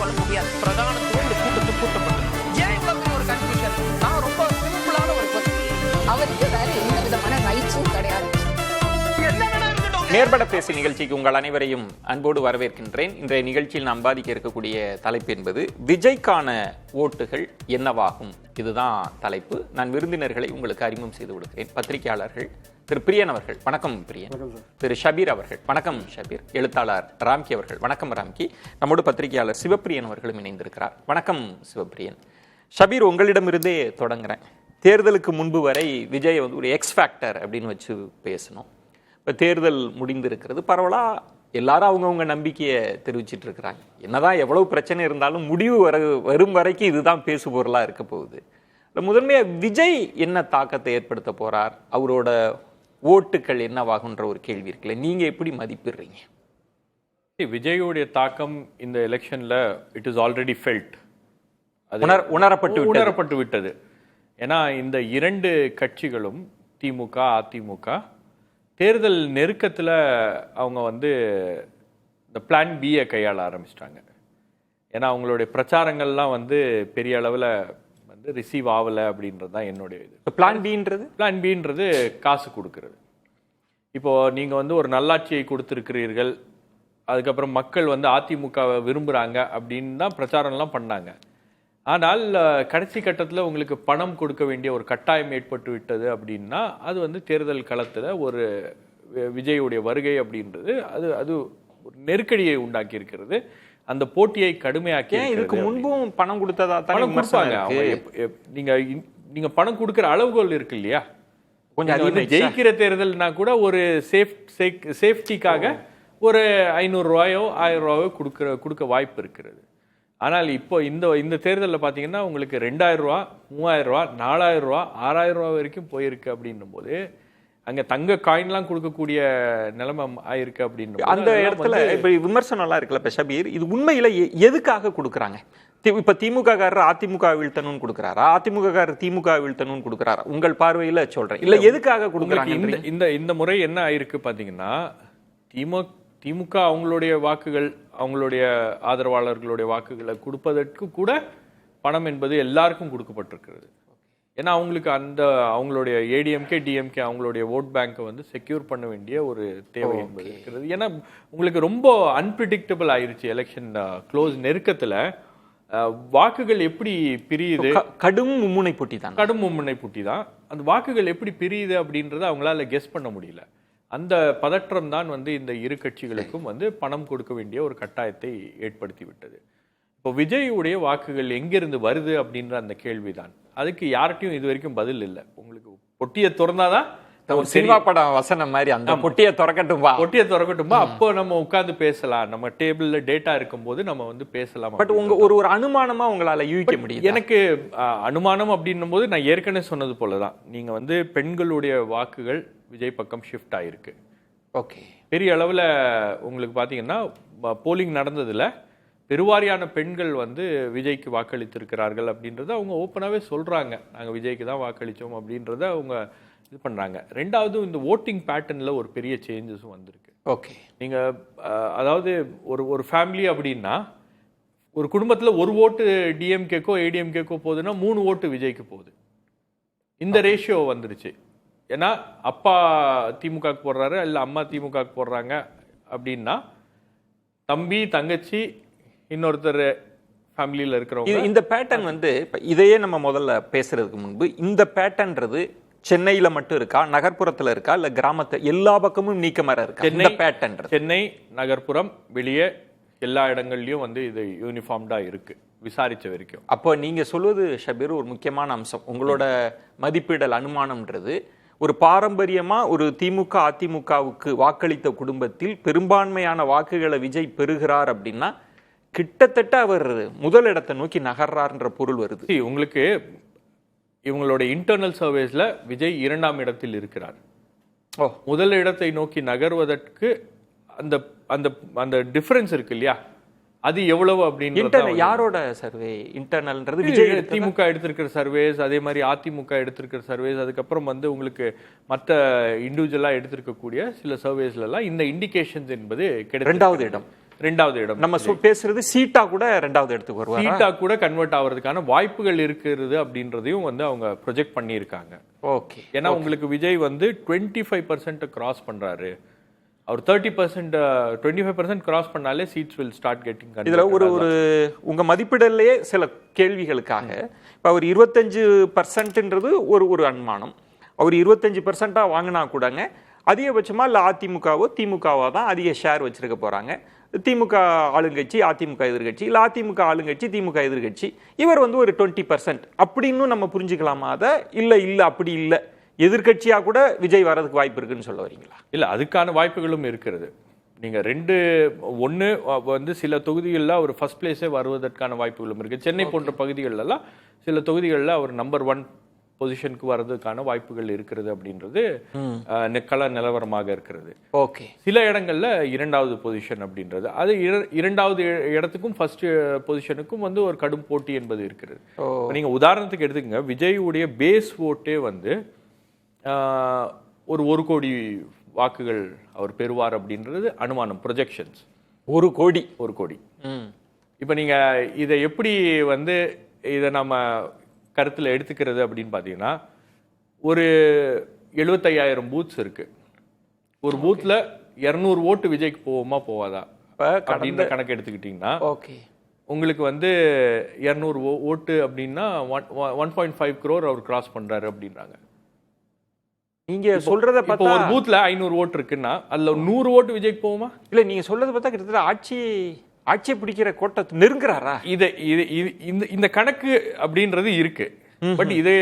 கொள்ள முடியாது. பிரதானத்துவம் இந்த கூட்டத்துக்கு கூட்டப்பட்டது. ஏன் இவ்வளவு ஒரு கன்ஃபியூஷன்? நான் ரொம்ப சிம்பிளான ஒரு கொஸ்டின். அவருக்கு வேற எந்த விதமான ரைட்ஸும் கிடையாது. நேர்பட பேசி நிகழ்ச்சிக்கு உங்கள் அனைவரையும் அன்போடு வரவேற்கின்றேன். இன்றைய நிகழ்ச்சியில் நாம் பாதிக்க இருக்கக்கூடிய தலைப்பு என்பது விஜய்க்கான ஓட்டுகள் என்னவாகும். இதுதான் தலைப்பு. நான் விருந்தினர்களை உங்களுக்கு அறிமுகம் செய்து கொடுக்கிறேன். பத்திரிகையாளர்கள் திரு பிரியன் அவர்கள், வணக்கம் பிரியன். திரு ஷபீர் அவர்கள், வணக்கம் ஷபீர். எழுத்தாளர் ராம்கி அவர்கள், வணக்கம் ராம்கி. நம்மோடு பத்திரிகையாளர் சிவப்பிரியன் அவர்களும் இணைந்திருக்கிறார். வணக்கம் சிவப்பிரியன். ஷபீர், உங்களிடமிருந்தே தொடங்குறேன். தேர்தலுக்கு முன்பு வரை விஜய் ஒரு எக்ஸ் ஃபேக்டர் அப்படின்னு வச்சு பேசணும். இப்போ தேர்தல் முடிந்திருக்கிறது. பரவலாக எல்லாரும் அவங்கவுங்க நம்பிக்கையை தெரிவிச்சிட்டு இருக்கிறாங்க. என்னதான் எவ்வளவு பிரச்சனை இருந்தாலும் முடிவு வரும் வரைக்கும் இதுதான் பேசு பொருளாக இருக்க போகுது. முதன்மையாக விஜய் என்ன தாக்கத்தை ஏற்படுத்த போறார், அவரோட ஓட்டுகள் என்னவாகுன்ற ஒரு கேள்வி இருக்குல்ல, நீங்க எப்படி மதிப்பிடுறீங்க? விஜயோடைய தாக்கம் இந்த எலெக்ஷன்ல இட் இஸ் ஆல்ரெடி ஃபெல்ட், உணரப்பட்டு விட்டது. ஏன்னா இந்த இரண்டு கட்சிகளும் திமுக அதிமுக தேர்தல் நெருக்கத்தில் அவங்க இந்த பிளான் பியை கையாள ஆரம்பிச்சிட்டாங்க. ஏன்னா அவங்களுடைய பிரச்சாரங்கள்லாம் பெரிய அளவில் ரிசீவ் ஆகலை அப்படின்றது தான் என்னுடைய இது. பிளான் பின்றது காசு கொடுக்கறது. இப்போது நீங்கள் ஒரு நல்லாட்சியை கொடுத்துருக்கிறீர்கள், அதுக்கப்புறம் மக்கள் அதிமுகவை விரும்புகிறாங்க அப்படின்னு தான் பிரச்சாரம்லாம் பண்ணாங்க. ஆனால் கடைசி கட்டத்தில் உங்களுக்கு பணம் கொடுக்க வேண்டிய ஒரு கட்டாயம் ஏற்பட்டு விட்டது அப்படின்னா அது தேர்தல் களத்தில் ஒரு விஜயுடைய வருகை அப்படின்றது அது ஒரு நெருக்கடியை உண்டாக்கி இருக்கிறது. அந்த போட்டியை கடுமையாக்கி. இதுக்கு முன்பும் பணம் கொடுத்ததா பணம் கொடுப்பாங்க. நீங்க பணம் கொடுக்குற அளவுகோல் இருக்கு இல்லையா? கொஞ்சம் ஜெயிக்கிற தேர்தல்னா கூட ஒரு சேஃப்டிக்காக ஒரு 500 ரூபாயோ 1000 ரூபாயோ கொடுக்க வாய்ப்பு இருக்கிறது. ஆனால் இப்போ இந்த தேர்தலில் பார்த்தீங்கன்னா உங்களுக்கு 2000 ரூபா 3000 ரூபா 4000 ரூபா 6000 ரூபா வரைக்கும் போயிருக்கு அப்படின்னும் போது அங்கே தங்க காயின்லாம் கொடுக்கக்கூடிய நிலைமை ஆயிருக்கு அப்படின்னு அந்த இடத்துல இப்போ விமர்சனம்லாம் இருக்குல்ல. இப்போ ஷபீர், இது உண்மையில எதுக்காக கொடுக்குறாங்க? இப்போ திமுக காரர் அதிமுக வீழ்த்தணும்னு கொடுக்குறாரா, அதிமுக காரர் திமுக வீழ்த்தணும்னு கொடுக்குறாரா? உங்கள் பார்வையில் சொல்றேன். இல்லை எதுக்காக கொடுக்குறாங்க? இந்த முறை என்ன ஆயிருக்கு பார்த்தீங்கன்னா, திமுக அவங்களுடைய வாக்குகள், அவங்களுடைய ஆதரவாளர்களுடைய வாக்குகளை கொடுப்பதற்கு கூட பணம் என்பது எல்லாருக்கும் கொடுக்கப்பட்டிருக்கிறது. ஏன்னா அவங்களுக்கு அவங்களுடைய ஏடிஎம்கே டிஎம்கே அவங்களுடைய ஓட் பேங்கை செக்யூர் பண்ண வேண்டிய ஒரு தேவை என்பது இருக்கிறது. ஏன்னா உங்களுக்கு ரொம்ப அன்பிரிடிக்டபிள் ஆயிருச்சு எலெக்ஷன் க்ளோஸ் நெருக்கத்தில். வாக்குகள் எப்படி பிரியுது? கடும் மும்முனை போட்டி தான். அந்த வாக்குகள் எப்படி பிரியுது அப்படின்றத அவங்களால கெஸ் பண்ண முடியல. அந்த பதற்றம் தான் இந்த இரு கட்சிகளுக்கும் பணம் கொடுக்க வேண்டிய ஒரு கட்டாயத்தை ஏற்படுத்தி விட்டது. இப்போ விஜயுடைய வாக்குகள் எங்கிருந்து வருது அப்படின்ற அந்த கேள்விதான். அதுக்கு யார்கிட்டையும் இது வரைக்கும் பதில் இல்லை. உங்களுக்கு பொட்டியை திறந்தாதான் சினிமா படம் வசனம் மாதிரி அந்த பொட்டியை திறக்கட்டும்பா அப்போ நம்ம உட்கார்ந்து பேசலாம். நம்ம டேபிள்ல டேட்டா இருக்கும் போது நம்ம பேசலாம். பட் உங்க ஒரு அனுமானமா உங்களால யூகிக்க முடியும்? எனக்கு அனுமானம் அப்படின்னும் போது நான் ஏற்கனவே சொன்னது போலதான். நீங்க பெண்களுடைய வாக்குகள் விஜய் பக்கம் ஷிஃப்ட் ஆயிருக்கு. ஓகே, பெரிய அளவில் உங்களுக்கு பார்த்தீங்கன்னா போலிங் நடந்ததில் பெருவாரியான பெண்கள் விஜய்க்கு வாக்களித்திருக்கிறார்கள் அப்படின்றத அவங்க ஓப்பனாகவே சொல்கிறாங்க. நாங்கள் விஜய்க்கு தான் வாக்களித்தோம் அப்படின்றத அவங்க இது பண்ணுறாங்க. ரெண்டாவது, இந்த ஓட்டிங் பேட்டர்னில் ஒரு பெரிய சேஞ்சஸும் வந்திருக்கு. ஓகே, நீங்கள் அதாவது ஒரு ஃபேமிலி அப்படின்னா ஒரு குடும்பத்தில் ஒரு ஓட்டு டிஎம்கேக்கோ ஏடிஎம்கேக்கோ போகுதுன்னா 3 ஓட்டு விஜய்க்கு போகுது. இந்த ரேஷியோ வந்துருச்சு. ஏன்னா அப்பா திமுகவுக்கு போடுறாரு, இல்லை அம்மா திமுகவுக்கு போடுறாங்க அப்படின்னா தம்பி தங்கச்சி இன்னொருத்தர் ஃபேமிலியில் இருக்கிறவங்க. இந்த பேட்டர்ன் இதையே நம்ம முதல்ல பேசுறதுக்கு முன்பு, இந்த பேட்டர்ன்றது சென்னையில மட்டும் இருக்கா, நகர்ப்புறத்துல இருக்கா, இல்ல கிராமத்தை எல்லா பக்கமும் நீக்கமர இருக்கா? இந்த பேட்டர்ன் சென்னை நகர்ப்புறம் வெளியே எல்லா இடங்கள்லயும் இது யூனிஃபார்ம்டா இருக்கு விசாரிச்ச வரைக்கும். அப்போ நீங்க சொல்வது ஷபீர் ஒரு முக்கியமான அம்சம். உங்களோட மதிப்பீடல் அனுமானம்ன்றது ஒரு பாரம்பரியமா ஒரு திமுக அதிமுகவுக்கு வாக்களித்த குடும்பத்தில் பெரும்பான்மையான வாக்குகளை விஜய் பெறுகிறார் அப்படின்னா கிட்டத்தட்ட அவர் முதல் இடத்தை நோக்கி நகர்றார்ன்ற பொருள் வருது. உங்களுக்கு இவங்களோட இன்டர்னல் சர்வேஸ்ல விஜய் 2ஆம் இடத்தில் இருக்கிறார். முதல் இடத்தை நோக்கி நகர்வதற்கு அந்த அந்த அந்த டிஃபரன்ஸ் இருக்கு இல்லையா, அது எவ்வளவு அப்படின்னு யாரோட சர்வே இன்டர்னல்ன்றது? விஜய் திமுக எடுத்திருக்கிற சர்வேஸ், அதே மாதிரி அதிமுக எடுத்திருக்கிற சர்வேஸ், அதுக்கப்புறம் உங்களுக்கு மற்ற இண்டிவிஜுவலா எடுத்திருக்கக்கூடிய சில சர்வேஸ்ல எல்லாம் இந்த இண்டிகேஷன்ஸ் என்பது கிடையாது. 2வது இடம் ரெண்டாவது இடம். நம்ம பேசுறது சீட்டா கூட ரெண்டாவது இடத்துக்கு வருவாங்க, சீட்டா கூட கன்வெர்ட் ஆகிறதுக்கான வாய்ப்புகள் இருக்கிறது அப்படின்றதையும் வந்து அவங்க ப்ரொஜெக்ட் பண்ணியிருக்காங்க. ஓகே, ஏன்னா உங்களுக்கு விஜய் வந்து 25% கிராஸ் பண்றாரு. அவர் 25% கிராஸ் பண்ணாலே சீட்ஸ் வில் ஸ்டார்ட் கெட்டிங். இதுல ஒரு உங்க மதிப்பிடலையே சில கேள்விகளுக்காக இப்ப அவர் 25%ன்றது ஒரு அனுமானம். அவர் 25% வாங்கினா கூடங்க அதிகபட்சமா இல்ல அதிமுகவோ திமுகவோ தான் அதிக ஷேர் வச்சிருக்க போறாங்க. திமுக ஆளுங்கட்சி, அதிமுக எதிர்கட்சி, இல்ல அதிமுக ஆளுங்கட்சி, திமுக எதிர்கட்சி. இவர் வந்து ஒரு 20% அப்படின்னு நம்ம புரிஞ்சுக்கலாமா? அதை இல்ல அப்படி இல்ல, எதிர்கட்சியா கூட விஜய் வர்றதுக்கு வாய்ப்பு இருக்குன்னு சொல்ல வரீங்களா? இல்ல, அதுக்கான வாய்ப்புகளும் இருக்கிறது. நீங்க ஒன்று வந்து சில தொகுதிகளில் அவர் ஃபர்ஸ்ட் பிளேஸே வருவதற்கான வாய்ப்புகளும் இருக்கு. சென்னை போன்ற பகுதிகளெல்லாம் சில தொகுதிகளில் அவர் நம்பர் 1 பொசிஷனுக்கு வர்றதுக்கான வாய்ப்புகள் இருக்கிறது அப்படின்றது கள நிலவரமாக இருக்கிறது. ஓகே, சில இடங்கள்ல 2வது பொசிஷன் அப்படின்றது, அது 2வது இடத்துக்கும் ஃபர்ஸ்ட் பொசிஷனுக்கும் வந்து ஒரு கடும் போட்டி என்பது இருக்கிறது. நீங்க உதாரணத்துக்கு எடுத்துக்கங்க, விஜயுடைய பேஸ் ஓட்டே வந்து ஒரு 1 கோடி வாக்குகள் அவர் பெறுவார் அப்படின்றது அனுமானம், ப்ரொஜெக்ஷன்ஸ். 1 கோடி. இப்போ நீங்க இதை எப்படி வந்து இதை நம்ம கருத்தில் எடுத்துக்கிறது அப்படின்னு பார்த்தீங்கன்னா, ஒரு 75,000 பூத்ஸ் இருக்கு. ஒரு பூத்ல 200 ஓட்டு விஜய்க்கு போகுமா போவாதா அப்படின்ற கணக்கு எடுத்துக்கிட்டீங்கன்னா, ஓகே, உங்களுக்கு வந்து 200 ஓட்டு அப்படின்னா 1.5 crore அவர் கிராஸ் பண்றாரு அப்படின்றாங்க. நீங்க சொல்றத பார்த்தா ஒரு பூத்ல 500 ஓட்டு இருக்குன்னா அதுல 100 ஓட்டு விஜய்க்கு போகுமா? இல்ல, நீங்க சொல்றத பார்த்தா கிட்டத்தட்ட ஆட்சியை பிடிக்கிற கோட்டை நெருங்குறாரா? இந்த கணக்கு அப்படின்றது இருக்கு. பட் இது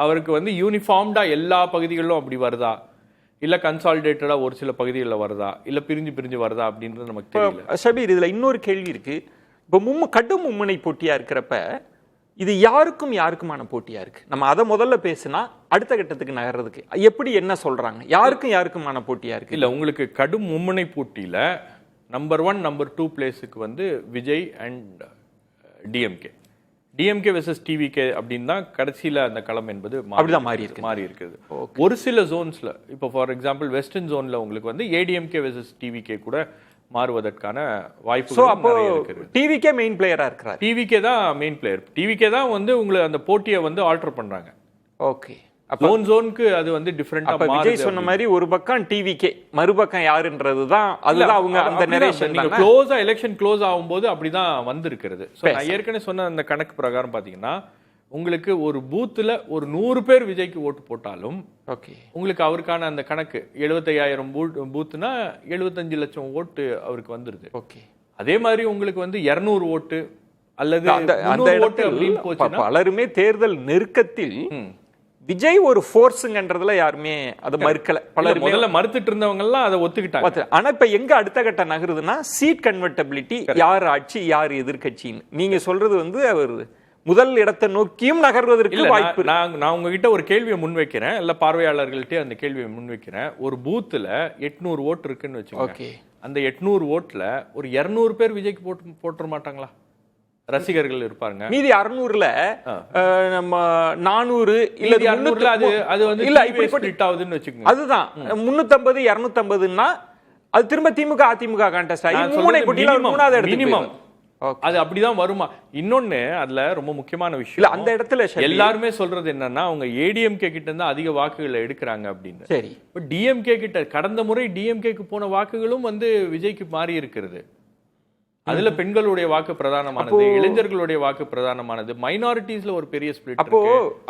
அவருக்கு வந்து யூனிஃபார்ம்டா எல்லா பகுதிகளிலும் அப்படி வருதா, இல்ல கன்சாலிடேட்டடா ஒரு சில பகுதிகளில் வருதா, இல்ல பிரிஞ்சு வருதா அப்படின்றது நமக்கு தெரியல. ஷபீர், இதுல இன்னொரு கேள்வி இருக்கு. இப்போ கடும் மும்முனை போட்டியா இருக்கிறப்ப இது யாருக்குமான போட்டியா இருக்கு. நம்ம அதை முதல்ல பேசினா அடுத்த கட்டத்துக்கு நகர்றதுக்கு எப்படி என்ன சொல்றாங்க? யாருக்குமான போட்டியா இருக்கு? இல்ல, உங்களுக்கு கடும் மும்முனை போட்டியில நம்பர் 1 நம்பர் 2 பிளேஸுக்கு வந்து Vijay and DMK versus TVK அப்படின்னு தான் கடைசியில அந்த களம் என்பது அப்படிதான் மாறி இருக்குது. ஒரு சில ஜோன்ஸ்ல, இப்போ ஃபார் எக்ஸாம்பிள் வெஸ்டர்ன் ஜோன்ல உங்களுக்கு வந்து ஏடிஎம்கே வெர்சஸ் டிவிகே கூட மாறுவதற்கான வாய்ப்பு இருக்குது. டிவிகே மெயின் பிளேயரா இருக்கிறார். டிவிகே தான் மெயின் பிளேயர். டிவிகே தான் வந்து உங்களுக்கு அந்த போட்டியை வந்து ஆல்டர் பண்றாங்க. ஓகே, ஜோனுக்கு அது வந்து டிஃபரெண்டா மாறுது. விஜய் சொன்ன மாதிரி ஒரு பக்கம் டிவிகே, மறுபக்கம் யாருன்றதுதான் அதுதான் அவங்க அந்த நரேஷன். நீங்க க்ளோஸா எலெக்ஷன் க்ளோஸ் ஆகும்போது அப்படிதான் வந்திருக்கிறது. நான் ஏற்கனவே சொன்ன அந்த கணக்கு பிரகாரம் பாத்தீங்கன்னா, உங்களுக்கு ஒரு பூத்துல ஒரு 100 பேர் விஜய்க்கு ஓட்டு போட்டாலும் ஓகே, உங்களுக்கு அவருக்கான அந்த கணக்கு 75,000 பூத்துனா 75 லட்சம் ஓட்டு அவருக்கு வந்துருது. ஓகே, அதே மாதிரி உங்களுக்கு வந்து 200 ஓட்டு அல்லது அந்த ஓட்டு அப்படின்னு போச்சுன்னா பலருமே தேர்தல் நெருக்கத்தில் விஜய் ஒரு ஃபோர்ஸுங்கன்றதுல யாருமே அதை மறுக்கல. பலர் முதல்ல மறுத்துட்டு இருந்தவங்க எல்லாம் அதை ஒத்துக்கிட்டாங்க. ஆனா இப்ப எங்க அடுத்த கட்ட நகருதுன்னா சீட் கன்வெர்டபிலிட்டி, யார் ஆட்சி யார் எதிர்கட்சின்னு. நீங்க சொல்றது வந்து அவர் முதல் இடத்தை நோக்கியும் நகர்வதற்கு வாய்ப்பு. நான் உங்ககிட்ட ஒரு கேள்வியை முன்வைக்கிறேன், இல்ல பார்வையாளர்கள்ட்ட அந்த கேள்வியை முன்வைக்கிறேன். ஒரு பூத்துல 800 ஓட்டு இருக்குன்னு வச்சுக்கோங்க. அந்த 800 ஓட்டுல ஒரு 200 பேர் விஜய்க்கு போட்டுற மாட்டாங்களா? ரசிகர்கள் இருப்பாங்க. மீதி 600ல நம்ம 400 இல்ல 200ல அது வந்து இல்ல இப்படி ஸ்ப்ளிட் ஆகுதுன்னு வச்சுக்கோங்க. அதுதான் 350 250ன்னா அது திரும்ப திமுக அதிமுக கான்டெஸ்ட் ஆகி மும்முனை போட்டியில 3வது இடத்துக்கு மினிமம் அது அப்படிதான் வருமா? இன்னொன்னு அதுல ரொம்ப முக்கியமான விஷயம், இல்ல அந்த இடத்துல எல்லாருமே சொல்றது என்னன்னா அவங்க ஏடிஎம்கே கிட்ட இருந்து அதிக வாக்குகளை எடுக்கிறாங்க அப்படின்னு. சரி, டிஎம்கே கிட்ட கடந்த முறை டிஎம்கேக்கு போன வாக்குகளும் வந்து விஜய்க்கு மாறி இருக்கிறது. அதுல பெண்களுடைய வாக்கு பிரதானமானது, இளைஞர்களுடைய வாக்கு பிரதானமானது, மைனாரிட்டிஸ்ல ஒரு பெரிய ஸ்பிளிட்.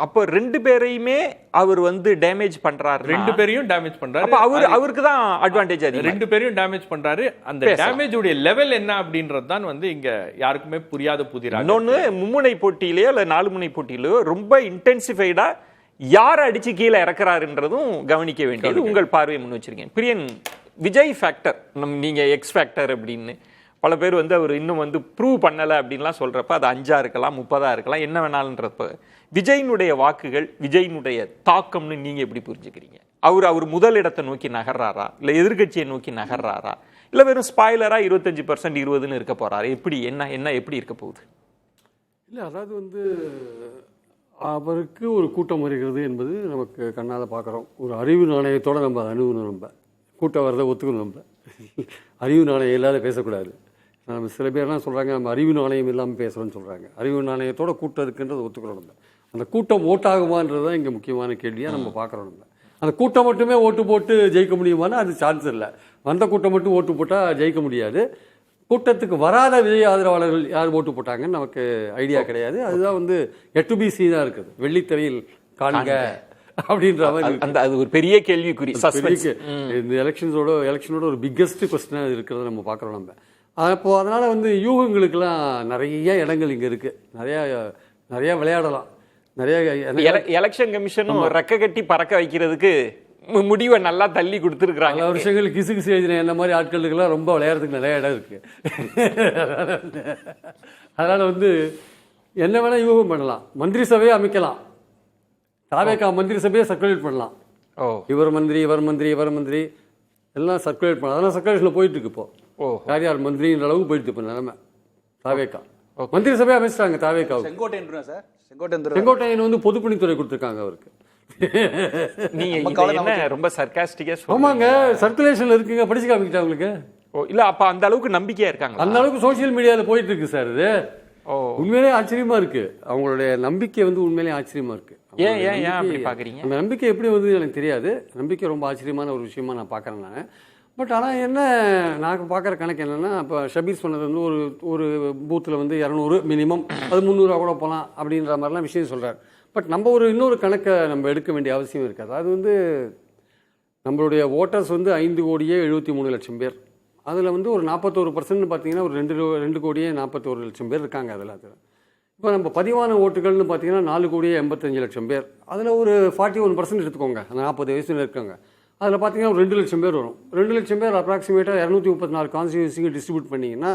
அப்போ 2 பேரையுமே அவர் வந்து டேமேஜ் பண்றாரு. 2 பேரையும் டேமேஜ் பண்றாரு. அப்ப அவருக்கு தான் அட்வான்டேஜ் அதிகம். 2 பேரையும் டேமேஜ் பண்றாரு. அந்த டேமேஜ் உடைய லெவல் என்ன அப்படின்றது தான் வந்து இங்க யாருக்குமே புரியாத புதிராக. இன்னொன்னு, மும்முனை போட்டியிலயோ இல்ல 4 முனை போட்டியிலயோ ரொம்ப இன்டென்சிஃபைடா யார் அடிச்சு கீழே இறக்குறாருன்றதும் கவனிக்க வேண்டியது உங்கள் பார்வையை முன் வச்சிருக்கேன். பிரியன், விஜய் ஃபேக்டர், நீங்க எக்ஸ் ஃபேக்டர் அப்படின்னு பல பேர் வந்து அவர் இன்னும் வந்து ப்ரூவ் பண்ணலை அப்படின்லாம் சொல்கிறப்ப அது 5 இருக்கலாம் 30 இருக்கலாம் என்ன வேணாலுன்றப்ப விஜயினுடைய வாக்குகள், விஜயினுடைய தாக்கம்னு நீங்கள் எப்படி புரிஞ்சுக்கிறீங்க? அவர் முதல் இடத்தை நோக்கி நகர்றாரா, இல்லை எதிர்கட்சியை நோக்கி நகர்றாரா, இல்லை வெறும் ஸ்பாய்லராக 25% 20ன்னு இருக்க போகிறாரு? எப்படி எப்படி இருக்க போகுது? இல்லை, அதாவது வந்து அவருக்கு ஒரு கூட்டம் வருகிறது என்பது நமக்கு கண்ணால் பார்க்குறோம். ஒரு அறிவு நாணயத்தோடு நம்ம அணுகணும். நம்ம கூட்டம் வரதை ஒத்துக்கணும். நம்ம அறிவு நாணயம் இல்லாத பேசக்கூடாது. நம்ம சில பேர்லாம் சொல்கிறாங்க நம்ம அறிவு நாணயம் இல்லாமல் பேசுகிறோன்னு சொல்கிறாங்க. அறிவு நாணயத்தோட கூட்டம் இருக்குன்றது ஒத்துக்கிறோம். நம்ம அந்த கூட்டம் ஓட்டாகுமான்றது தான் இங்கே முக்கியமான கேள்வியாக நம்ம பார்க்குறோம். நம்ம அந்த கூட்டம் மட்டுமே ஓட்டு போட்டு ஜெயிக்க முடியுமானா அது சான்ஸ் இல்லை. வந்த கூட்டம் மட்டும் ஓட்டு போட்டால் ஜெயிக்க முடியாது. கூட்டத்துக்கு வராத விஜய் ஆதரவாளர்கள் யார் ஓட்டு போட்டாங்கன்னு நமக்கு ஐடியா கிடையாது. அதுதான் வந்து எட்டுபிசி தான் இருக்குது, வெள்ளித்திரையில் காண்க அப்படின்ற மாதிரி. அந்த அது ஒரு பெரிய கேள்விக்குறி. இந்த எலெக்ஷனோட ஒரு பிக்கெஸ்ட் கொஸ்டினாக இருக்கிறத நம்ம பார்க்குறோம். நம்ம அப்போ அதனால் வந்து யூகங்களுக்கெல்லாம் நிறைய இடங்கள் இங்கே இருக்குது. நிறைய விளையாடலாம். நிறைய எலெக்ஷன் கமிஷனும் ரெக்க கட்டி பறக்க வைக்கிறதுக்கு முடிவை நல்லா தள்ளி கொடுத்துருக்குறாங்க. பல வருஷங்கள் கிசு எழுதின என்ன மாதிரி ஆட்களுக்கெல்லாம் ரொம்ப விளையாடுறதுக்கு நிறைய இடம் இருக்குது. அதனால் வந்து என்ன வேணால் யூகம் பண்ணலாம். மந்திரி சபையை அமைக்கலாம். தாவேகா மந்திரி சபையை சர்க்குலேட் பண்ணலாம். இவர் மந்திரி எல்லாம் சர்க்குலேட் பண்ணலாம். அதெல்லாம் சர்க்குலேஷனில் போயிட்டு இருக்கு. இப்போ யார் மந்திரின்ற அளவுக்கு போயிட்டு இப்போ நிலைமை. தாவேகா மந்திரி சபையை அமைச்சிட்டாங்க. தாவேகா செங்கோட்டையன் வந்து பொதுப்பணித்துறை கொடுத்துருக்காங்க அவருக்கு. ரொம்ப சர்காஸ்டிக்கா. ஆமாங்க, சர்க்குலேஷன்ல இருக்குங்க, படிச்சு காமிக்கிட்டா உங்களுக்கு. இல்ல அப்ப அந்த அளவுக்கு நம்பிக்கையா இருக்காங்க. அந்த அளவுக்கு சோசியல் மீடியால போயிட்டு இருக்கு சார். இது உண்மையிலே ஆச்சரியமா இருக்கு. அவங்களுடைய நம்பிக்கை வந்து உண்மையிலே ஆச்சரியமா இருக்கு. ஏன் அப்படி பாக்குறீங்க? அந்த நம்பிக்கை எப்படி வந்து எனக்கு தெரியாது. நம்பிக்கை ரொம்ப ஆச்சரியமான ஒரு விஷயமா நான் பாக்குறேன் நான். பட் ஆனால் என்ன நான் பார்க்குற கணக்கு என்னென்னா, இப்போ ஷபீர் சொன்னது வந்து ஒரு பூத்தில் வந்து 200 மினிமம், அது 300 கூட போகலாம் அப்படின்ற மாதிரிலாம் விஷயம் சொல்கிறார். பட் நம்ம இன்னொரு கணக்கை நம்ம எடுக்க வேண்டிய அவசியம் இருக்காது. அது வந்து நம்மளுடைய ஓட்டர்ஸ் வந்து 5,73,00,000 பேர். அதில் வந்து ஒரு 41% பார்த்தீங்கன்னா ஒரு 2,41,41,00,000 பேர் இருக்காங்க. அதில் இப்போ நம்ம பதிவான ஓட்டுகள்னு பார்த்தீங்கன்னா 4,85,00,000 பேர். அதில் ஒரு 41% எடுத்துக்கோங்க, அந்த 40 வயசுல இருக்காங்க. அதில் பார்த்தீங்கன்னா ஒரு 2,00,000 பேர் வரும். 2,00,000 பேர் அப்ராக்சிமேட்டாக 234 கான்ஸ்டியூன்சிக்கு டிஸ்ட்ரிபியூட் பண்ணிங்கன்னா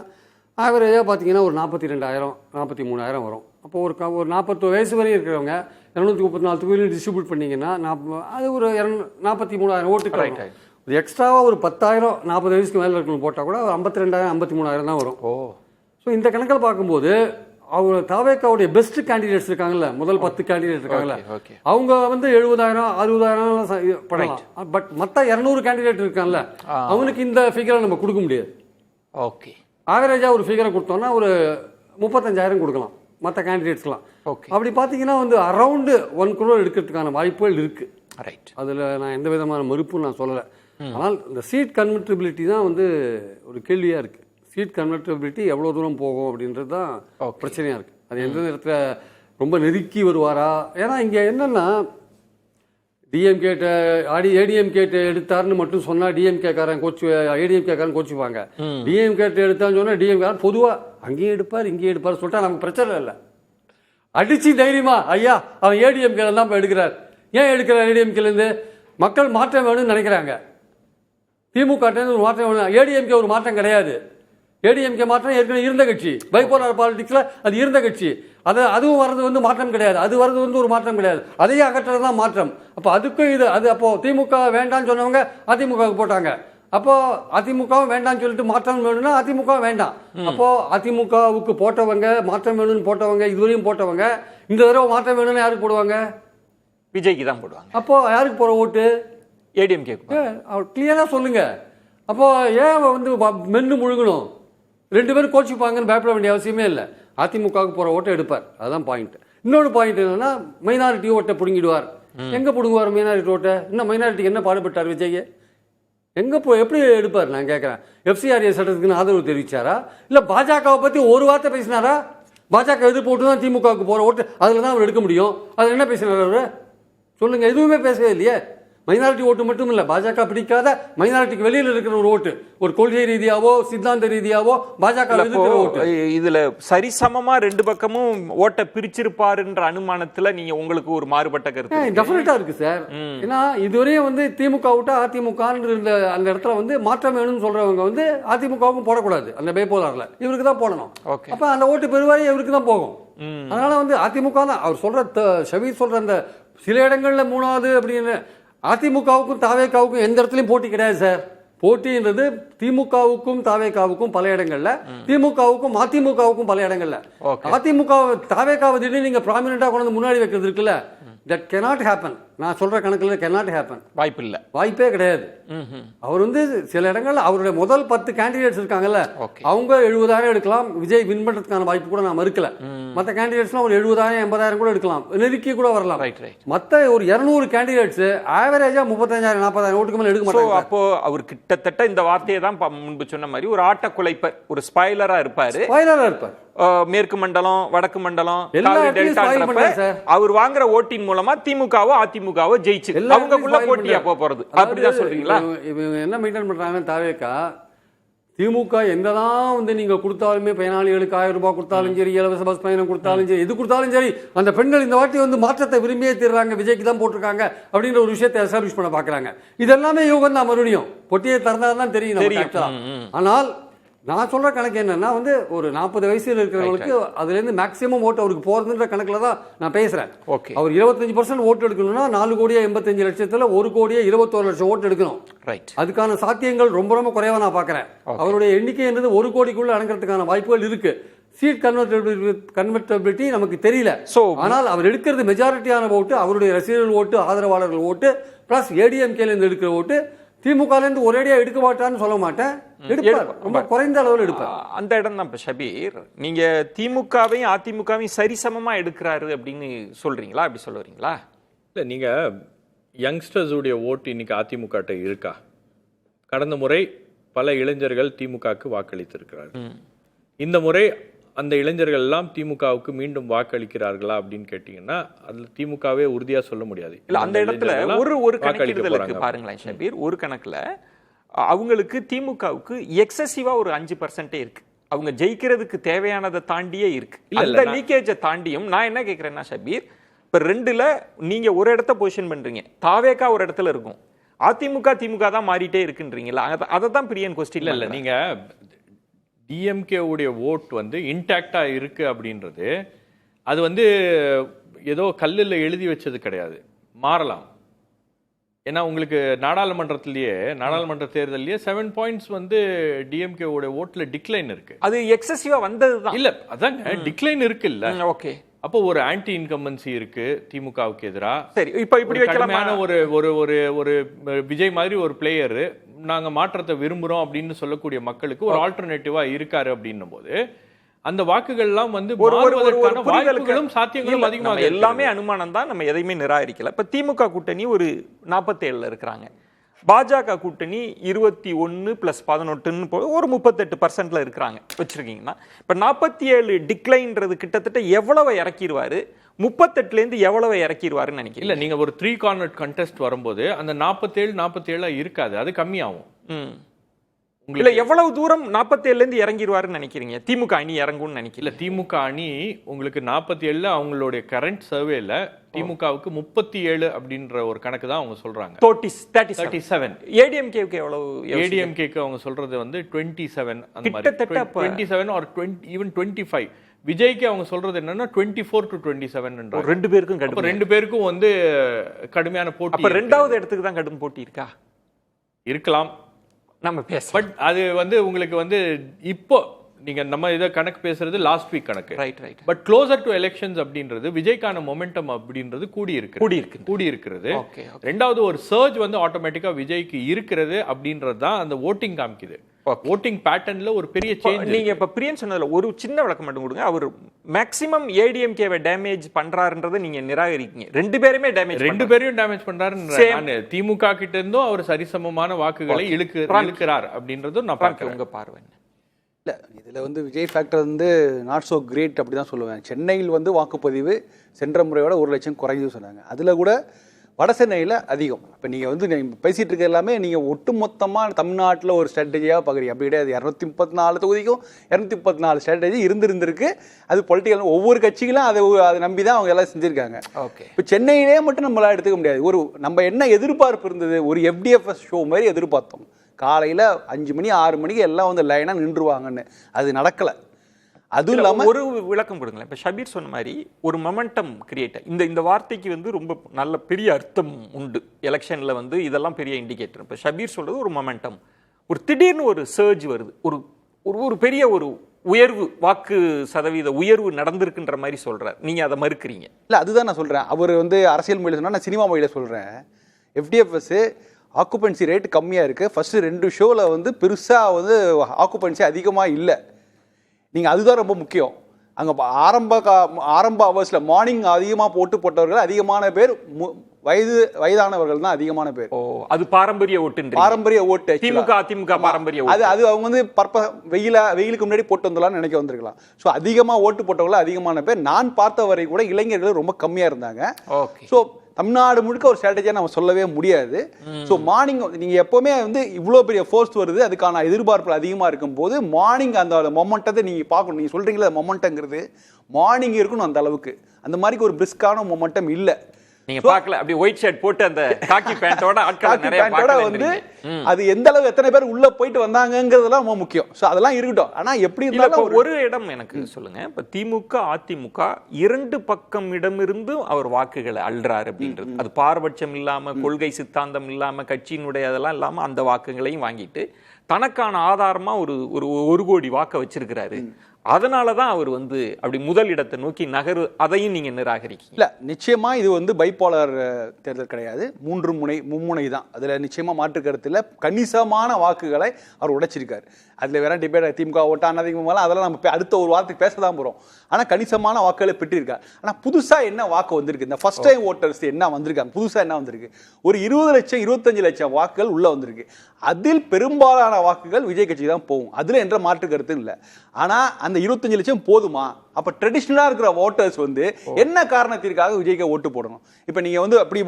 ஆவரேஜாக பார்த்தீங்கன்னா ஒரு 42,000 43,000 வரும். அப்போ ஒரு 40 வயசு வரையும் இருக்கிறவங்க 234 தொகுதியிலும் டிஸ்ட்ரிபியூட் பண்ணிங்கன்னா அது ஒரு 43,000 ஓட்டுக்கு வரும். ஒரு எக்ஸ்ட்ராவாக ஒரு 10,000 40 வயசுக்கு மேலே இருக்கணும் போட்டால் கூட 52,000 53,000 தான் வரும். ஸோ இந்த கணக்கில் பார்க்கும்போது அவங்க தாவேக்காவுடைய பெஸ்ட் கேண்டிடேட்ஸ் இருக்காங்கல்ல, முதல் 10 கேண்டிடேட் இருக்காங்கல்ல, அவங்க வந்து 70,000 60,000 பண்ணலாம். பட் மற்ற 200 கேண்டிடேட் இருக்காங்கல்ல, அவனுக்கு இந்த ஃபிகரை நம்ம கொடுக்க முடியாது. ஓகே, ஆவரேஜாக ஒரு ஃபிகரை கொடுத்தோம்னா ஒரு 35,000 கொடுக்கலாம் மற்ற கேண்டிடேட்ஸ்லாம். அப்படி பார்த்தீங்கன்னா வந்து அரௌண்டு 1 crore எடுக்கிறதுக்கான வாய்ப்புகள் இருக்கு. ரைட், அதில் நான் எந்த விதமான மறுப்பும் நான் சொல்லலை. ஆனால் இந்த சீட் கன்வெர்டபிலிட்டி தான் வந்து ஒரு கேள்வியாக இருக்குது. சீட் கன்வெர்டபிலிட்டி எவ்வளோ தூரம் போகும் அப்படின்றது தான் பிரச்சனையாக இருக்குது. அது எந்த நேரத்தில் ரொம்ப நெருக்கி வருவாரா? ஏன்னா இங்கே என்னென்னா ஏடிஎம்கே எடுத்தாருன்னு மட்டும் சொன்னால் ஏடிஎம்கேக்காரன் கோச்சுப்பாங்க. டிஎம்கே எடுத்தான்னு சொன்னால் டிஎம்கே பொதுவாக அங்கேயும் எடுப்பார் இங்கேயும் எடுப்பார் சொல்லிட்டா நமக்கு பிரச்சனை இல்லை. அடிச்சு தைரியமா ஐயா அவன் ஏடிஎம்கேல தான் இப்போ எடுக்கிறார். ஏன் எடுக்கிறார்? ஏடிஎம்கேலேருந்து மக்கள் மாற்றம் வேணும்னு நினைக்கிறாங்க. திமுக ஒரு மாற்றம் வேணும். ஏடிஎம்கே ஒரு மாற்றம் கிடையாது. ஏடிஎம்கே மாற்றம் ஏற்கனவே இருந்த கட்சி. பைபோலார் பாலிடிக்ஸ்ல அது இருந்த கட்சி. அதுவும் வர்றது வந்து மாற்றம் கிடையாது. அது வர்றது வந்து ஒரு மாற்றம் கிடையாது. அதையே அகற்றுறது தான் மாற்றம். அப்போ அதுக்கும் இது அது அப்போ திமுக வேண்டாம்னு சொன்னவங்க அதிமுகவுக்கு போட்டாங்க. அப்போ அதிமுகவும் வேண்டாம்னு சொல்லிட்டு மாற்றம் வேணும்னா அதிமுக வேண்டாம். அப்போ அதிமுகவுக்கு போட்டவங்க மாற்றம் வேணும்னு போட்டவங்க இதுவரையும் போட்டவங்க இந்த தடவை மாற்றம் வேணும்னு யாருக்கு போடுவாங்க? விஜய்க்கு தான் போடுவாங்க. அப்போ யாருக்கு போற ஓட்டு? ஏடிஎம்கே. கிளியரா சொல்லுங்க. அப்போ ஏன் வந்து மென்னு முழுங்கணும்? 2 பேரும் கோச்சிப்பாங்கன்னு பயப்பட வேண்டிய அவசியமே இல்லை. அதிமுகவுக்கு போற ஓட்டை எடுப்பார். அதுதான் பாயிண்ட். இன்னொரு பாயிண்ட் என்னன்னா மைனாரிட்டி ஓட்டை பிடுங்கிடுவார். எங்க பிடுங்குவார் மைனாரிட்டி ஓட்டை? இன்னும் மைனாரிட்டிக்கு என்ன பாடுபட்டார் விஜய்? எங்க எப்படி எடுப்பார்? நான் கேட்கிறேன். FCRA சட்டத்துக்கு ஆதரவு தெரிவிச்சாரா? இல்ல பாஜகவை பத்தி ஒரு வார்த்தை பேசினாரா? பாஜக எதிர்ப்பு ஓட்டு தான் திமுகவுக்கு போற ஓட்டு, அதுல தான் அவர் எடுக்க முடியும். அதுல என்ன பேசினார் அவரு? சொல்லுங்க. எதுவுமே பேசவே இல்லையே. மைனாரிட்டி ஓட்டு மட்டும் இல்லை, பாஜக பிடிக்காத மைனாரிட்டிக்கு வெளியில் இருக்கிற ஒரு ஓட்டு, ஒரு கொள்கை ரீதியாவோ சித்தாந்த ரீதியாவோ பாஜக ஓட்டு. இதுல சரிசமமா 2 பக்கமும் ஓட்டை பிரிச்சிருப்பாருன்ற அனுமானத்துல நீங்க உங்களுக்கு ஒரு மாறுபட்ட கருத்து டெஃபினட்டா இருக்கு சார். ஏன்னா இதுவரையும் வந்து திமுக விட்டா அதிமுக இருந்த அந்த இடத்துல வந்து மாற்றம் வேணும்னு சொல்றவங்க வந்து அதிமுகவுக்கும் போடக்கூடாது. அந்த பைபோலார்ல இவருக்கு தான் போடணும். அப்ப அந்த ஓட்டு பெருவாரி இவருக்கு தான் போகும். அதனால வந்து அதிமுக தான் அவர் சொல்ற ஷபீர் சொல்ற அந்த சில இடங்கள்ல 3வது அப்படின்னு அதிமுகவுக்கும் தாவேக்காவுக்கும் எந்த இடத்துலையும் போட்டி கிடையாது சார். போட்டின்றது திமுகவுக்கும் தாவேக்காவுக்கும் பல இடங்கள்ல, திமுகவுக்கும் அதிமுகவுக்கும் பல இடங்கள்ல. அதிமுக தாவேக்காவை திடீர்னு நீங்க ப்ராமினெண்டா கொண்டு முன்னாடி வைக்கிறது இருக்குல்ல, தட் cannot happen. நான் சொல்ற கணக்குல cannot happen. வாய்ப்பு இல்ல. வாய்ப்பே கிடையாது. அவர் வந்து சில இடங்கள்ல அவருடைய முதல் 10 கேண்டிடேட்ஸ் இருக்காங்கல்ல, அவங்க 70,000 எடுக்கலாம். விஜய் வின் பண்றதுக்கான வாய்ப்பு கூட நான் மறுக்கல. மற்ற கேண்டிடேட்ஸ்லாம் ஒரு 70,000 80,000 கூட எடுக்கலாம், நெருக்கி கூட வரலாம். மற்ற ஒரு 200 கேண்டிடேட்ஸ் ஆவரேஜா 35,000 40,000 ஓட்டுக்கு மேல எடுக்க மாட்டாங்க. அப்போ அவர் கிட்டத்தட்ட இந்த வார்த்தையை தான் முன்பு சொன்ன மாதிரி ஒரு ஆட்ட குலைப்பர், ஒரு ஸ்பாய்லரா இருப்பாரு. மேற்கு மண்டலம், வடக்கு மண்டலம், அவர் வாங்குற ஓட்டின் மூலமா திமுகவோ அதிமுகவோ ஜெயிச்சு அவங்களுக்குள்ள போட்டியா போறது, அப்படிதான் சொல்றீங்களா? என்ன மெயின்டைன் பண்றாங்க தாவேக்கா, திமுக என்னதான் வந்து நீங்க கொடுத்தாலுமே பயனாளிகளுக்கு 1000 ரூபாய் கொடுத்தாலும் சரி, இலவச பஸ் பயணம் கொடுத்தாலும் சரி, எது கொடுத்தாலும் சரி, அந்த பெண்கள் இந்த வாட்டி வந்து மாற்றத்தை விரும்பியே தீர்றாங்க, விஜய்க்கு தான் போட்டிருக்காங்க அப்படின்ற ஒரு விஷயத்தை எஸ்டாப்ளிஷ் பண்ண பாக்குறாங்க. இது எல்லாமே யோகம் தான். மறுபடியும் பொட்டியை திறந்தாதான் தெரியும். ஆனால் நான் சொல்ற கணக்கு என்னன்னா வந்து ஒரு 40 வயசுல இருக்கிறவங்களுக்கு அதுல இருந்து மேக்சிமம் ஓட்டு அவருக்கு போறதுன்ற கணக்குல தான் நான் பேசுறேன். அவர் 25% ஓட்டு எடுக்கணும்னா 4,85,00,000 1,21,00,000 ஓட்டு எடுக்கணும். அதுக்கான சாத்தியங்கள் ரொம்ப ரொம்ப குறைவா நான் பாக்குறேன். அவருடைய எண்ணிக்கை என்பது 1 கோடிக்குள்ள அடங்கிறதுக்கான வாய்ப்புகள் இருக்கு. சீட் கன்வெர்டபிலிட்டி நமக்கு தெரியல. ஆனால் அவர் எடுக்கிறது மெஜாரிட்டியான ஓட்டு அவருடைய ரசிகர்கள் ஓட்டு, ஆதரவாளர்கள் ஓட்டு, பிளஸ் ஏடிஎம்கேல இருந்து எடுக்கிற ஓட்டு. திமுக இருந்து ஒரேடியா எடுக்க மாட்டான்னு சொல்ல மாட்டேன், எடுப்பார், ரொம்ப குறைந்த அளவில் எடுப்பார். அந்த இடம் தான் இப்ப ஷபீர், நீங்க திமுகவையும் அதிமுகவையும் சரிசமமா எடுக்கிறாரு அப்படின்னு சொல்றீங்களா, அப்படி சொல்லுறீங்களா? இல்ல, நீங்க யங்ஸ்டர்ஸ் உடைய ஓட்டு இன்னைக்கு அதிமுக இருக்கா? கடந்த முறை பல இளைஞர்கள் திமுகவுக்கு வாக்களித்திருக்கிறார்கள். இந்த முறை அந்த இளைஞர்கள் எல்லாம் திமுகவுக்கு மீண்டும் வாக்களிக்கிறார்களா அப்படின்னு கேட்டீங்கன்னா அதுல திமுகவே உறுதியா சொல்ல முடியாது. இல்ல, அந்த இடத்துல ஒரு கணக்கிடுதலுக்கு பாருங்களேன் ஷபீர், ஒரு கணக்குல அவங்களுக்கு திமுகவுக்கு எக்ஸசிவா ஒரு 5% இருக்கு. அவங்க ஜெயிக்கிறதுக்கு தேவையானதை தாண்டியே இருக்கு. அந்த லீக்கேஜை தாண்டியும் நான் என்ன கேட்கிறேன்னா ஷபீர், இப்ப 2ல நீங்க ஒரு இடத்த பொசிஷன் பண்றீங்க, தாவேக்கா ஒரு இடத்துல இருக்கும், அதிமுக திமுக தான் மாறிட்டே இருக்குன்றீங்களா? அதை தான் பிரியன் கொஸ்டின். இல்ல, நீங்க டிஎம்கே உடைய ஓட் வந்து இன்டாக்டா இருக்கு அப்படின்றது அது வந்து ஏதோ கல்லில் எழுதி வச்சது கிடையாது, மாறலாம். ஏன்னா உங்களுக்கு நாடாளுமன்ற தேர்தலிலேயே 7 பாயிண்ட்ஸ் வந்து டிஎம்கே உடைய ஓட்ல டிக்ளைன் இருக்கு. அது எக்ஸசிவா வந்ததுதான். இல்ல, அதாங்க டிக்ளைன் இருக்கு இல்ல. ஓகே, அப்போ ஒரு ஆன்டி இன்கம்பன்சி இருக்கு திமுகவுக்கு எதிரா. சரி, இப்ப இப்படி வைக்கலாமான ஒரு விஜய் மாதிரி ஒரு பிளேயர் நாங்க மாற்றத்தை விரும்புறோம் அப்படின்னு சொல்லக்கூடிய மக்களுக்கு ஒரு ஆல்டர்னேட்டிவா இருக்காரு அப்படின்னும் போது அந்த வாக்குகள் எல்லாம் வந்து வாய்ப்புகளும் சாத்தியங்களும் அதிகமாக எல்லாமே அனுமானம் தான், நம்ம எதையுமே நிராகரிக்கல. இப்ப திமுக கூட்டணி ஒரு 47 இருக்கிறாங்க, பாஜக கூட்டணி 21 + 18 ஒரு 38% இருக்கிறாங்க வச்சிருக்கீங்கன்னா, இப்ப 47 டிக்ளைன்றது கிட்டத்தட்ட எவ்வளவு இறக்கிடுவாரு, 38ல இருந்து எவ்வளவு இறக்கிடுவாருன்னு நினைக்கிறேன். இல்ல, நீங்க ஒரு 3 கார்னர் கண்டெஸ்ட் வரும்போது அந்த 47 இருக்காது, அது கம்மியாகும். இல்ல, எவ்வளவு தூரம் 47ல இருந்து இறங்கிடுவாருன்னு நினைக்கிறீங்க? திமுக அணி இறங்கும்னு நினைக்கிறீங்க? இல்ல, திமுக அணி உங்களுக்கு 47 அவங்களுடைய கரண்ட் சர்வேல திமுகவுக்கு 37 அப்படின்ற ஒரு கணக்கு தான் அவங்க சொல்றாங்க. 37. ஏடிஎம்கேக்கு எவ்வளவு? ஏடிஎம்கேக்கு அவங்க சொல்றது வந்து 27 அந்த மாதிரி, 27 or even 25. விஜய்க்கு அவங்க சொல்றது என்னன்னா 24 to 27. ரெண்டு பேருக்கும் வந்து கடுமையான போட்டி. அப்ப 2வது இடத்துக்கு தான் கடும் போட்டி இருக்கா? இருக்கலாம், நம்ம பேச. பட் அது வந்து உங்களுக்கு வந்து இப்போ நீங்க நம்ம இதை கணக்கு பேசுறது லாஸ்ட் வீக் கணக்கு. Right. But closer to elections அப்படின்றது விஜய்க்கான மொமெண்டம் அப்படின்றது கூடி இருக்கிறது. ரெண்டாவது ஒரு சர்ஜ் வந்து ஆட்டோமேட்டிக்கா விஜய்க்கு இருக்கிறது அப்படின்றது தான் அந்த ஓட்டிங் காமிக்குது. ஓட்டிங் பேட்டர்ன்ல ஒரு பெரிய சேஞ்ச். நீங்க இப்ப பிரியன் சொன்னதுல ஒரு சின்ன விளக்கம் மட்டும் கொடுங்க. அவர் மேக்ஸிமம் ஏடிஎம்கேவை டேமேஜ் பண்றாருன்றதை நீங்க நிராகரிக்கீங்க. ரெண்டு பேரையும் டேமேஜ் பண்றாரு. திமுக கிட்ட இருந்தும் அவர் சரிசமமான வாக்குகளை இழுக்கிறார் அப்படின்றது நான் பார்க்கிறேன். உங்க பார்வை இல்லை, இதில் வந்து விஜய் ஃபேக்டர் வந்து நாட் ஸோ கிரேட் அப்படி தான் சொல்லுவேன். சென்னையில் வந்து வாக்குப்பதிவு சென்ற முறையோட 1 லட்சம் குறைஞ்சு சொன்னாங்க. அதில் கூட வட சென்னையில் அதிகம். இப்போ நீங்கள் வந்து பேசிகிட்டு இருக்க எல்லாமே நீங்கள் ஒட்டு மொத்தமாக தமிழ்நாட்டில் ஒரு ஸ்ட்ராட்டஜியாக பார்க்குறீங்க. அப்படி கிடையாது. 234 தொகுதிக்கும் 234 ஸ்ட்ராட்டஜி இருந்திருக்கு. அது பொலிட்டிக்கல் ஒவ்வொரு கட்சிகளும் அதை நம்பி தான் அவங்க எல்லாம் செஞ்சுருக்காங்க. ஓகே, இப்போ சென்னையிலே மட்டும் நம்மளால் எடுத்துக்க முடியாது. நம்ம என்ன எதிர்பார்ப்பு இருந்தது, ஒரு FDFS ஷோ மாதிரி எதிர்பார்த்தோம். காலையில் 5 மணி 6 மணிக்கு எல்லாம் வந்து லைனாக நின்றுவாங்கன்னு. அது நடக்கலை. அதுவும் இல்லாமல் ஒரு விளக்கம் கொடுங்களேன். இப்போ ஷபீர் சொன்ன மாதிரி ஒரு மொமெண்டம் கிரியேட், இந்த வார்த்தைக்கு வந்து ரொம்ப நல்ல பெரிய அர்த்தம் உண்டு எலெக்ஷனில் வந்து. இதெல்லாம் பெரிய இண்டிகேட்டர். இப்போ ஷபீர் சொல்றது ஒரு மொமெண்டம், ஒரு திடீர்னு ஒரு சர்ஜ் வருது, ஒரு பெரிய உயர்வு வாக்கு சதவீத உயர்வு நடந்திருக்குன்ற மாதிரி சொல்றார். நீங்க அதை மறுக்கிறீங்க? இல்லை, அதுதான் நான் சொல்கிறேன். அவர் வந்து அரசியல் மொழியில் சொன்னால், நான் சினிமா மொழியில் சொல்கிறேன். FDFS ஆக்குபென்சி ரேட் கம்மியாக இருக்குது. ஃபஸ்ட்டு 2 ஷோவில் வந்து பெருசாக வந்து ஆக்குபென்சி அதிகமாக இல்லை. நீங்கள் அதுதான் ரொம்ப முக்கியம். அங்கே ஆரம்ப அவர்ஸில் மார்னிங் அதிகமாக போட்டவர்கள் அதிகமான பேர் வயதானவர்கள் தான் அதிகமான பேர். ஓ, அது பாரம்பரிய ஓட்டு. பாரம்பரிய ஓட்டு திமுக அதிமுக பாரம்பரிய ஓட்டு. அது அவங்க வந்து வெயிலுக்கு முன்னாடி போட்டு வந்துடலாம்னு நினைக்க வந்திருக்கலாம். ஸோ அதிகமாக ஓட்டு போட்டவர்கள் அதிகமான பேர். நான் பார்த்த வரை கூட இளைஞர்கள் ரொம்ப கம்மியாக இருந்தாங்க. ஸோ தமிழ்நாடு முழுக்க ஒரு ஸ்ட்ராட்டஜியாக நம்ம சொல்லவே முடியாது. ஸோ மார்னிங் நீங்கள் எப்போவுமே வந்து இவ்வளோ பெரிய ஃபோர்ஸ் வருது, அதுக்கான எதிர்பார்ப்பு அதிகமாக இருக்கும்போது மார்னிங் அந்த மொமெண்டத்தை நீங்கள் பார்க்கணும். நீங்கள் சொல்கிறீங்களா மொமெண்டங்கிறது மார்னிங் இருக்கணும். அந்த அளவுக்கு அந்த மாதிரி ஒரு பிரிஸ்கான மொமெண்டம் இல்லை. நீங்க பார்க்கல, அப்படி ஒயிட் ஷர்ட் போட்டு அந்த காக்கி பேண்டோட ஆட்கள் நிறைய வந்து அது எந்த அளவு எத்தனை பேர் உள்ள போயிட்டு வந்தாங்கங்கிறதுலாம் ரொம்ப முக்கியம். ஸோ அதெல்லாம் இருக்கட்டும். ஆனா எப்படி இருந்தாலும் ஒரு இடம் எனக்கு சொல்லுங்க. இப்ப திமுக அதிமுக 2 பக்கம் இடமிருந்து அவர் வாக்குகளை அள்ளுறாரு அப்படின்றது, அது பாரபட்சம் இல்லாம, கொள்கை சித்தாந்தம் இல்லாம, கட்சியினுடைய அதெல்லாம் இல்லாம அந்த வாக்குகளையும் வாங்கிட்டு தனக்கான ஆதாரமா ஒரு கோடி வாக்க வச்சிருக்கிறாரு. அதனாலதான் அவர் வந்து அப்படி முதல் இடத்தை நோக்கி நகரு. அதையும் நீங்க நிராகரிக்கீங்க? இல்ல, நிச்சயமா இது வந்து பைப்போலர் தேர்தல் கிடையாது, மும்முனை தான். அதுல நிச்சயமா மாற்று கருத்துல கணிசமான வாக்குகளை அவர் உடைச்சிருக்காரு. அதுல வேற டிபேட் திமுக ஓட்டா அதிமுக அதெல்லாம் நம்ம அடுத்த ஒரு வாரத்துக்கு பேசதான் போறோம். ஆனா கணிசமான வாக்குகளை பெற்றிருக்காரு. ஆனா புதுசா என்ன வாக்கு வந்திருக்கு, இந்த ஃபர்ஸ்ட் டைம் ஓட்டர்ஸ் என்ன வந்திருக்காங்க, புதுசா என்ன வந்திருக்கு, ஒரு 20 லட்சம் 25 லட்சம் வாக்குகள் உள்ள வந்திருக்கு. அதில் பெரும்பாலான வாக்குகள் விஜய் கட்சி தான் போகும். அதுல என்ற மாற்று கருத்து இல்லை. ஆனா அந்த 25 லட்சம் போதுமா? அப்ப ட்ரெடிஷனலா இருக்கிற ஓட்டர்ஸ் வந்து என்ன காரணத்திற்காக விஜய்க்கு ஓட்டு போடணும்? இப்ப நீங்க வந்து அப்படி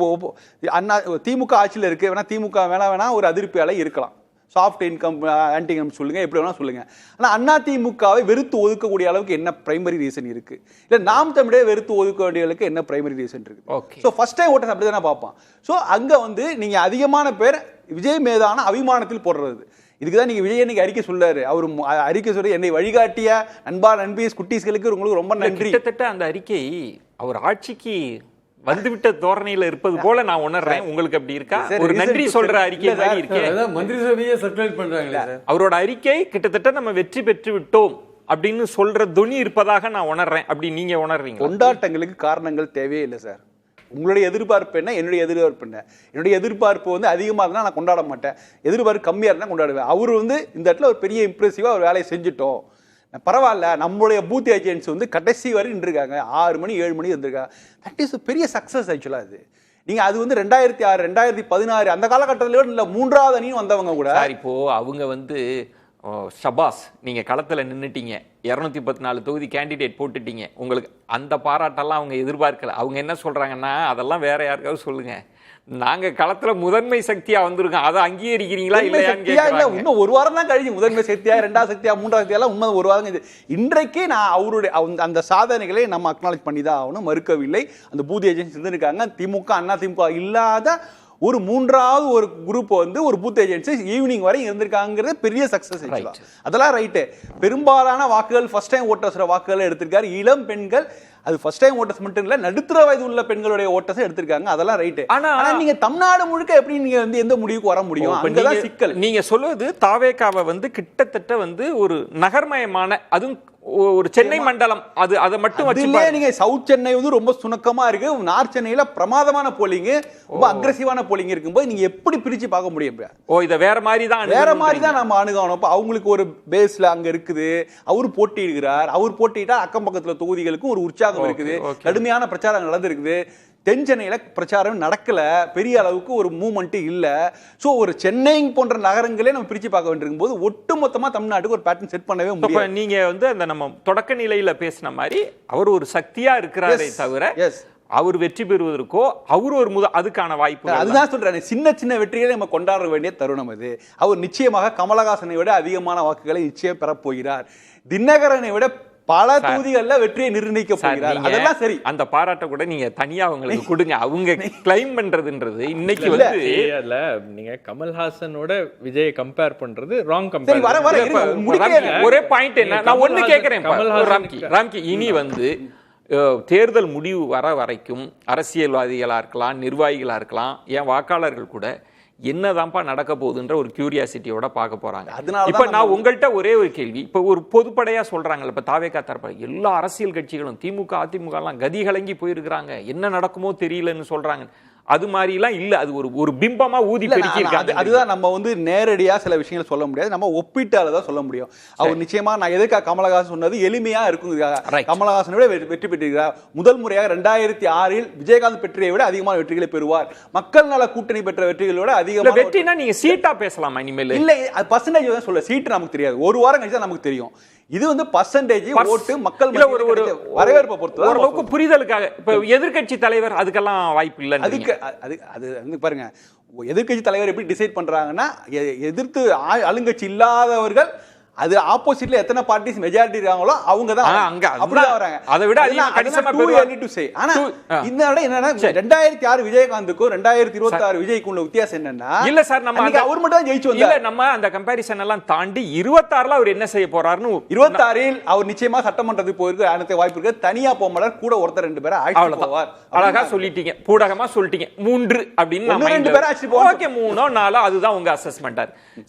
திமுக ஆட்சியில் இருக்கு, வேணா திமுக வேணா ஒரு அதிருப்தி அலை இருக்கலாம், சாஃப்ட் இன்கம் ஆன்டி இன்கம் சொல்லுங்க, எப்படி வேணா சொல்லுங்க. ஆனா அதிமுகவை வெறுத்து ஒதுக்கக்கூடிய அளவுக்கு என்ன பிரைமரி ரீசன் இருக்கு? இல்ல நாம் தமிழே வெறுத்து ஒதுக்க வேண்டிய அளவுக்கு என்ன பிரைமரி ரீசன் இருக்கு? ஸோ ஃபர்ஸ்ட் டைம் ஓட்டர்ஸ் அப்படிதானே பார்ப்பான். ஸோ அங்க வந்து நீங்க அதிகமான பேர் விஜய் மீதான அபிமானத்தில் போடுறது. இதுக்கு தான் நீங்க விஜய் இன்னைக்கு அறிக்கை சொல்றாரு. அவர் அறிக்கை சொல்லி என்னை வழிகாட்டிய நண்பா நண்பீஸ் குட்டீஸ்களுக்கு உங்களுக்கு ரொம்ப நன்றி. கிட்டத்தட்ட அந்த அறிக்கை அவர் ஆட்சிக்கு வந்துவிட்ட தோரணையில இருப்பது போல நான் உணர்றேன். உங்களுக்கு அப்படி இருக்கா? ஒரு நன்றி சொல்ற அறிக்கை மாதிரி இருக்கே. மந்திரி சபையை சர்க்குலேட் பண்றாங்களே. அவரோட அறிக்கை கிட்டத்தட்ட நம்ம வெற்றி பெற்று விட்டோம் அப்படின்னு சொல்ற துணி இருப்பதாக நான் உணர்றேன். அப்படி நீங்க உணர்றீங்க? கொண்டாட்டங்களுக்கு காரணங்கள் தேவையே இல்லை சார். உங்களுடைய எதிர்பார்ப்பு என்ன, என்னுடைய எதிர்பார்ப்பு என்ன? என்னுடைய எதிர்பார்ப்பு வந்து அதிகமாக இருந்தால் நான் கொண்டாட மாட்டேன், எதிர்பார்ப்பு கம்மியாக இருந்தால் கொண்டாடுவேன். அவர் வந்து இந்த இடத்துல ஒரு பெரிய இம்ப்ரெசிவாக ஒரு வேலையை செஞ்சுட்டோம், பரவாயில்ல. நம்மளுடைய பூத் ஏஜென்ட்ஸ் வந்து கடைசி வரை நின்றுருக்காங்க, 6 மணி 7 மணி வந்திருக்காங்க. தட் இஸ் பெரிய சக்ஸஸ் ஆக்சுவலாக. அது நீங்கள் அது வந்து 2006 2016 அந்த காலகட்டத்திலோ இல்லை 3வது அணியும் வந்தவங்க கூட. இப்போ அவங்க வந்து ஷபாஸ், நீங்க களத்துல நின்னுட்டீங்க, 214 தொகுதி கேண்டிடேட் போட்டுட்டீங்க, உங்களுக்கு அந்த பாராட்டெல்லாம் அவங்க எதிர்பார்க்கல. அவங்க என்ன சொல்றாங்கன்னா, அதெல்லாம் வேற யாருக்காவது சொல்லுங்க, நாங்க களத்துல முதன்மை சக்தியா வந்திருக்கோம், அதை அங்கீகரிக்கிறீங்களா இல்லையான்னு கேக்குறாங்க. இன்னும் ஒரு வாரம் தான் கழிச்சு முதன்மை சக்தியா 2வது சக்தியா 3வது சக்தியா உண்மை ஒரு வாரம். இன்றைக்கு நான் அவருடைய அந்த சாதனைகளை நம்ம அக்னாலேஜ் பண்ணி தான் ஆகணும், மறுக்கவில்லை. அந்த பூத் ஏஜென்சி இருந்திருக்காங்க. திமுக அண்ணா திமுக இல்லாத ஒரு 3வது ஒரு குரூப் வந்து ஒரு பூத் ஏஜென்சி ஈவினிங் வரை இருந்திருக்காங்கிறது பெரிய சக்சஸ். அதெல்லாம் ரைட்டு. பெரும்பாலான வாக்குகள் ஃபர்ஸ்ட் டைம் ஓட்டர்ஸ் வாக்குகளை எடுத்திருக்காரு. இளம் பெண்கள், அது ஃபர்ஸ்ட் டைம் ஓட்டர்ஸ் மட்டும் இல்ல, நடுத்தர வயது உள்ள பெண்களுடைய ஓட்டர்ஸ் எடுத்திருக்காங்க. அதெல்லாம் ரைட்டு. ஆனா நீங்க தமிழ்நாடு முழுக்க எப்படி நீங்க வந்து எந்த முடிவுக்கு வர முடியும்? அங்கதான் சிக்கல். நீங்க சொல்லுவது தாவேகாவை வந்து கிட்டத்தட்ட வந்து ஒரு நகர்மயமான, அதுவும் ஒரு சென்னை மண்டலம், அது அதை மட்டும் வச்சுலே நீங்க சவுத் சென்னை வந்து ரொம்ப சுணக்கமா இருக்கு, நார்த் சென்னையில பிரமாதமான போலிங், ரொம்ப அக்ரெசிவான போலிங் இருக்கும்போது நீங்க எப்படி பிரிச்சு பார்க்க முடியும்? இத வேற மாதிரி தான் நம்ம அணுகணும். அவங்களுக்கு ஒரு பேஸ்ல அங்க இருக்குது, அவரு போட்டியிடுகிறார், அவர் போட்டிட்டா அக்கம் பக்கத்துல தொகுதிகளுக்கும் ஒரு உற்சாகம் இருக்குது, கடுமையான பிரச்சாரம் நடந்திருக்குது. தென் சென்னையில பிரச்சாரம் நடக்கல, பெரிய அளவுக்கு ஒரு மூவ்மெண்ட் இல்ல. சோ ஒரு சென்னை போன்ற நகரங்களே நம்ம பிரிச்சு பார்க்க வேண்டியிருக்கும் போது ஒட்டுமொத்தமா தமிழ்நாட்டுக்கு ஒரு பேட்டர்ன் செட் பண்ணவே முடியாது. நீங்க வந்து அந்த நம்ம தொடக்க நிலையில பேசின மாதிரி அவர் ஒரு சக்தியா இருக்கிறாரே தவிர அவர் வெற்றி பெறுவதற்கோ அவர் ஒரு அதுக்கான வாய்ப்பு. அதுதான் சொல்றேன், சின்ன சின்ன வெற்றிகளை நம்ம கொண்டாட வேண்டிய தருணம் அது. அவர் நிச்சயமாக கமலஹாசனை விட அதிகமான வாக்குகளை நிச்சயம் பெறப்போகிறார். தினகரனை விட பல தொகுதிகள்ல வெற்றியை நிர்ணயிக்க போகிறார். அதெல்லாம் சரி, அந்த பாராட்ட கூட நீங்க தனியா அவங்களுக்கு கொடுங்க. அவங்க கிளைம் பண்றதுன்றது இன்னைக்கு வந்து நீங்க கமல்ஹாசனோட விஜய் கம்பேர் பண்றது ராங் கம்பேர். ஒரே பாயிண்ட் என்ன, நான் ஒண்ணு கேக்குறேன் ராம்கி, இனி வந்து தேர்தல் முடிவு வர வரைக்கும் அரசியல்வாதிகளா இருக்கலாம், நிர்வாகிகளா இருக்கலாம், ஏன் வாக்காளர்கள் கூட என்னதான்ப்பா நடக்க போகுதுன்ற ஒரு கியூரியாசிட்டியோட பார்க்க போறாங்க. அதனால இப்ப நான் உங்கள்கிட்ட ஒரே ஒரு கேள்வி, இப்ப ஒரு பொதுப்படையா சொல்றாங்கல்ல, இப்ப தாவேகா தரப்பு எல்லா அரசியல் கட்சிகளும் திமுக அதிமுக எல்லாம் கதி கலங்கி போயிருக்கிறாங்க, என்ன நடக்குமோ தெரியலன்னு சொல்றாங்க. அது மாதிரி எல்லாம் இல்ல, அது ஒரு பிம்பமா ஊதி பெருக்கிருக்காங்க. அதுதான் நம்ம வந்து நேரடியா சில விஷயங்கள் சொல்ல முடியாது, நம்ம ஒப்பீட்டால தான் சொல்ல முடியும். அவர் நிச்சயமா நான் எதுக்காக கமலஹாசன் சொன்னது எளிமையா இருக்கும். கமலஹாசனை விட வெற்றி பெற்றிருக்கிறார். முதல் முறையாக 2006 விஜயகாந்த் பெற்றியை விட அதிகமான வெற்றிகளை பெறுவார். மக்கள் நல கூட்டணி பெற்ற வெற்றிகளை விட அதிகமான வெற்றினா நீங்க சீட்டா பேசலாமா இனிமேல்? இல்ல, அது பர்சன்டேஜ் தான் சொல்ல, சீட்டு நமக்கு தெரியாது, ஒரு வாரம் கழிச்சு தான் நமக்கு தெரியும். இது வந்து பர்சன்டேஜ் ஓட்டு மக்கள் ஒரு வரவேற்பை பொறுத்து ஓரளவுக்கு புரிதலுக்காக. இப்ப எதிர்க்கட்சி தலைவர் அதுக்கெல்லாம் வாய்ப்பு இல்லை. அதுக்கு அது வந்து பாருங்க, எதிர்க்கட்சி தலைவர் எப்படி டிசைட் பண்றாங்கன்னா, எதிர்த்து ஆளுங்கட்சி இல்லாதவர்கள் அது ஆப்போசிட்ல எத்தனை பார்ட்டிஸ் மெஜாரிட்டி இருக்காங்களோ அவங்க தான் அங்க அப்படிதான் வராங்க. அதை விட கணிசமா ஆனா இந்த விட என்னன்னா 2006 விஜயகாந்துக்கும் 2026 விஜய்க்கும் உள்ள வித்தியாசம் என்னன்னா, இல்ல சார் நம்ம அவர் மட்டும் தான் ஜெயிச்சு வந்தார். இல்ல நம்ம அந்த கம்பேரிசன் எல்லாம் தாண்டி 26ல அவர் என்ன செய்ய போறாருன்னு, 26ல் அவர் நிச்சயமா சட்டமன்றத்துக்கு போயிருக்கு, அனைத்து வாய்ப்பு இருக்கு. தனியா போமாட்டார், கூட ஒருத்தர் 2 பேரை ஆட்சி போவார். அழகா சொல்லிட்டீங்க, பூடகமா சொல்லிட்டீங்க. 3 அப்படின்னு 2 பேரை ஆட்சி போவார். ஓகே, 3 4 அதுதான் உங்க அசஸ்மென்ட்.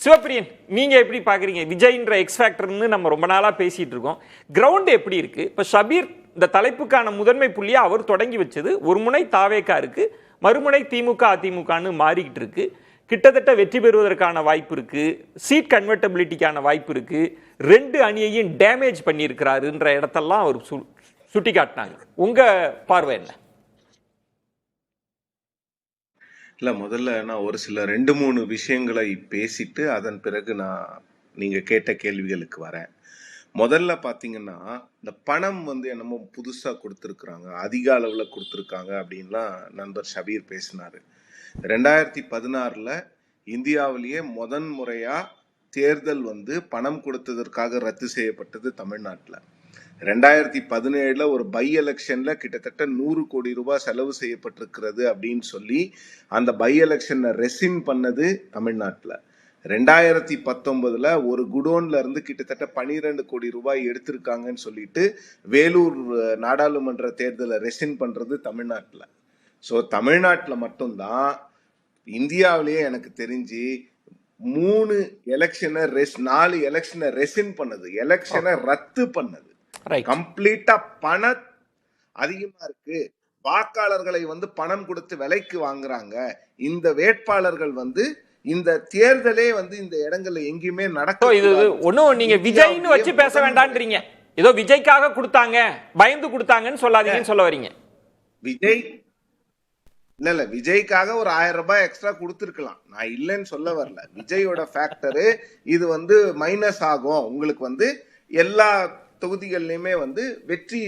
சிவப்பிரியன், நீங்க எப்படி பாக்குறீங்க? விஜய்ன்ற எக்ஸ் ஃபேக்டர்னு நம்ம ரொம்ப நாளா பேசிட்டு இருக்கோம். கிரவுண்ட் எப்படி இருக்கு? இப்ப ஷபீர் இந்த தலைப்புக்கான முதன்மை புள்ளியா அவர் தொடங்கி வச்சது, ஒரு முனை தாவேகா இருக்கு, மறுமுனை திமுக அதிமுகன்னு மாறிக்கிட்டு இருக்கு. கிட்டத்தட்ட வெற்றி பெறுவதற்கான வாய்ப்பு இருக்கு, சீட் கன்வெர்டபிலிட்டிக்கான வாய்ப்பு இருக்கு, 2 அணியையும் டேமேஜ் பண்ணியிருக்கிறாருன்ற இடத்தெல்லாம் அவர் சுட்டி காட்டினாங்க. உங்க பார்வை என்ன? இல்லை, முதல்ல நான் ஒரு சில 2-3 விஷயங்களை பேசிட்டு அதன் பிறகு நான் நீங்கள் கேட்ட கேள்விகளுக்கு வரேன். முதல்ல பார்த்தீங்கன்னா, இந்த பணம் வந்து என்னமோ புதுசாக கொடுத்துருக்குறாங்க, அதிக அளவில் கொடுத்துருக்காங்க அப்படின்லாம் நண்பர் ஷபீர் பேசினார். 2016 இந்தியாவிலேயே முறையாக தேர்தல் வந்து பணம் கொடுத்ததற்காக ரத்து செய்யப்பட்டது தமிழ்நாட்டில். 2017 ஒரு பை எலெக்ஷன்ல கிட்டத்தட்ட 100 கோடி ரூபாய் செலவு செய்யப்பட்டிருக்கிறது அப்படின்னு சொல்லி அந்த பை எலெக்ஷனை ரெசின் பண்ணது தமிழ்நாட்டில். 2019 ஒரு குடோன்ல இருந்து கிட்டத்தட்ட 12 கோடி ரூபாய் எடுத்திருக்காங்கன்னு சொல்லிட்டு வேலூர் நாடாளுமன்ற தேர்தலை ரெசின் பண்றது தமிழ்நாட்டில். ஸோ தமிழ்நாட்டில் மட்டும்தான் இந்தியாவிலேயே எனக்கு தெரிஞ்சு 3 எலெக்ஷனை 4 எலெக்ஷனை ரெசின் பண்ணது, எலெக்ஷனை ரத்து பண்ணது. கம்ப்ளீட்டா பணம் அதிகமா இருக்கு, வாக்காளர்களை வந்து பணம் கொடுத்து விலைக்கு வாங்குறாங்க, இந்த வேட்பாளர்கள் வந்து இந்த தேர்தலே வந்து இந்த இடங்கள்ல எங்கேயுமே நடக்கும். இது ஒன்னும் நீங்க விஜய்னு வச்சு பேச வேண்டாம்ன்றீங்க, ஏதோ விஜய்க்காக கொடுத்தாங்க பயந்து கொடுத்தாங்கன்னு சொல்லாதீங்கன்னு சொல்ல வரீங்க. விஜய் இல்ல விஜய்க்காக ஒரு 1000 ரூபாய் எக்ஸ்ட்ரா கொடுத்துருக்கலாம், நான் இல்லைன்னு சொல்ல வரல. விஜயோட ஃபேக்டரு இது வந்து மைனஸ் ஆகும், உங்களுக்கு வந்து எல்லா தொகுதிகள்லயுமே வந்து வெற்றி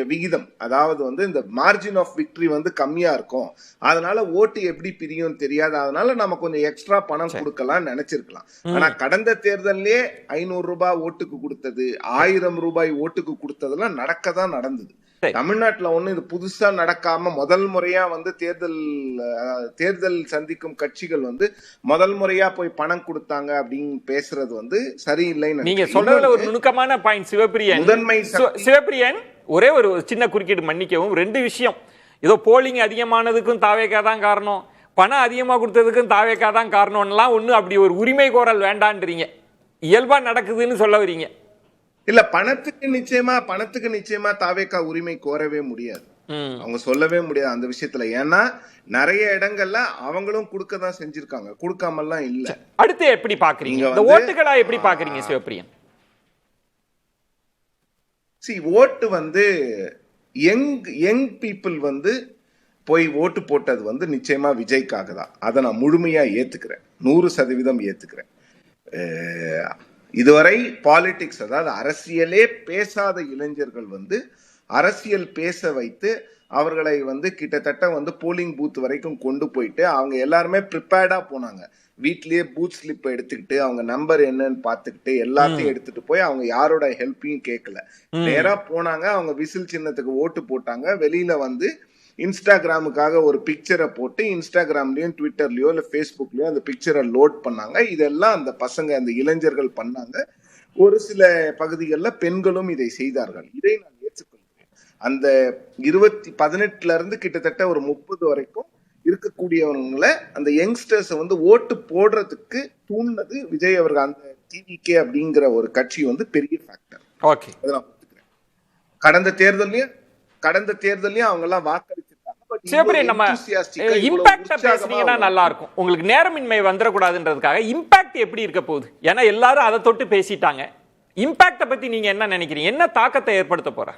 விகிதம், அதாவது வந்து இந்த மார்ஜின் ஆஃப் விக்டரி வந்து கம்மியா இருக்கும், அதனால ஓட்டு எப்படி பிரியும் தெரியாது, அதனால நம்ம கொஞ்சம் எக்ஸ்ட்ரா பணம் கொடுக்கலாம் நினைச்சிருக்கலாம். ஆனா கடந்த தேர்தலே 500 ரூபாய் ஓட்டுக்கு கொடுத்தது, 1000 ரூபாய் ஓட்டுக்கு கொடுத்ததெல்லாம் நடக்கதான் நடந்தது. தமிழ்நாட்டுல ஒண்ணு இது புதுசா நடக்காம முதல் முறையா வந்து தேர்தல் சந்திக்கும் கட்சிகள் வந்து முதல் முறையா போய் பணம் கொடுத்தாங்க அப்படின்னு பேசுறது வந்து சரியில்லைன்னு நீங்க சொல்றதுல ஒரு நுணுக்கமான பாயிண்ட் சிவப்பிரியன். முதன்மை சிவப்பிரியன், ஒரே ஒரு சின்ன குறுக்கீடு மன்னிக்கவும். 2 விஷயம், ஏதோ போலிங் அதிகமானதுக்கும் தாவேகா தான் காரணம், பணம் அதிகமா கொடுத்ததுக்கும் தாவேகா தான் காரணம்லாம் ஒண்ணு அப்படி ஒரு உரிமை கோரல் வேண்டான்றீங்க, இயல்பா நடக்குதுன்னு சொல்ல வரீங்க. இல்ல, பணத்துக்கு நிச்சயமா தாவேகா உரிமை கோரவே முடியாது, அவங்க சொல்லவே முடியாது அந்த விஷயத்துல. ஏன்னா நிறைய இடங்கள்ல அவங்களும் கொடுக்கதான் செஞ்சிருக்காங்க, கொடுக்காமலாம் இல்ல. அடுத்து எப்படி பாக்குறீங்க இந்த ஓட்டுகளா, எப்படி பாக்குறீங்க சிவப்பிரியன்? ஓட்டு வந்து யங் பீப்புள் வந்து போய் ஓட்டு போட்டது வந்து நிச்சயமா விஜய்க்காக தான், அதை நான் முழுமையா ஏத்துக்கிறேன், 100% ஏத்துக்கிறேன். இதுவரை பாலிடிக்ஸ், அதாவது அரசியலே பேசாத இளைஞர்கள் வந்து அரசியல் பேச வைத்து அவர்களை வந்து கிட்டத்தட்ட வந்து போலிங் பூத் வரைக்கும் கொண்டு போயிட்டு அவங்க எல்லாருமே ப்ரிப்பேர்டா போனாங்க. வீட்லயே பூத் ஸ்லிப் எடுத்துக்கிட்டு அவங்க நம்பர் என்னன்னு பார்த்துக்கிட்டு எல்லாத்தையும் எடுத்துட்டு போய் அவங்க யாரோட ஹெல்ப்பையும் கேட்கல, நேரா போனாங்க, அவங்க விசில் சின்னத்துக்கு ஓட்டு போட்டாங்க. வெளியில வந்து இன்ஸ்டாகிராமுக்காக ஒரு பிக்சரை போட்டு இன்ஸ்டாகிராம்லயும் ட்விட்டர்லயோ இல்ல ஃபேஸ்புக்லயோ அந்த பிக்சரை லோட் பண்ணாங்க. இதெல்லாம் அந்த பசங்க, அந்த இளைஞர்கள் பண்ணாங்க. ஒரு சில பகுதிகளில் பெண்களும் இதை செய்தார்கள், இதை நான் ஏற்றுக்கொள்கிறேன். அந்த 18 இருந்து கிட்டத்தட்ட ஒரு 30 வரைக்கும் இருக்கக்கூடியவங்களை அந்த யங்ஸ்டர்ஸை வந்து ஓட்டு போடுறதுக்கு தூண்டினது விஜய் அவர்கள். அந்த டிவிகே அப்படிங்கிற ஒரு கட்சி வந்து பெரிய ஃபேக்டர். ஓகே, அதை நான் ஒத்துக்கிறேன். கடந்த தேர்தலையும் அவங்க எல்லாம் வாக்களிச்சிருக்காங்க. சிவபிரியன், நம்ம இம்பாக்ட பேசுனீங்கன்னா நல்லா இருக்கும். உங்களுக்கு நேரமின்மை வந்துடக்கூடாதுன்றதுக்காக இம்பாக்ட் எப்படி இருக்க போகுது? ஏன்னா எல்லாரும் அதை தொட்டு பேசிட்டாங்க. இம்பாக்ட பத்தி நீங்க என்ன நினைக்கிறீங்க? என்ன தாக்கத்தை ஏற்படுத்த போற?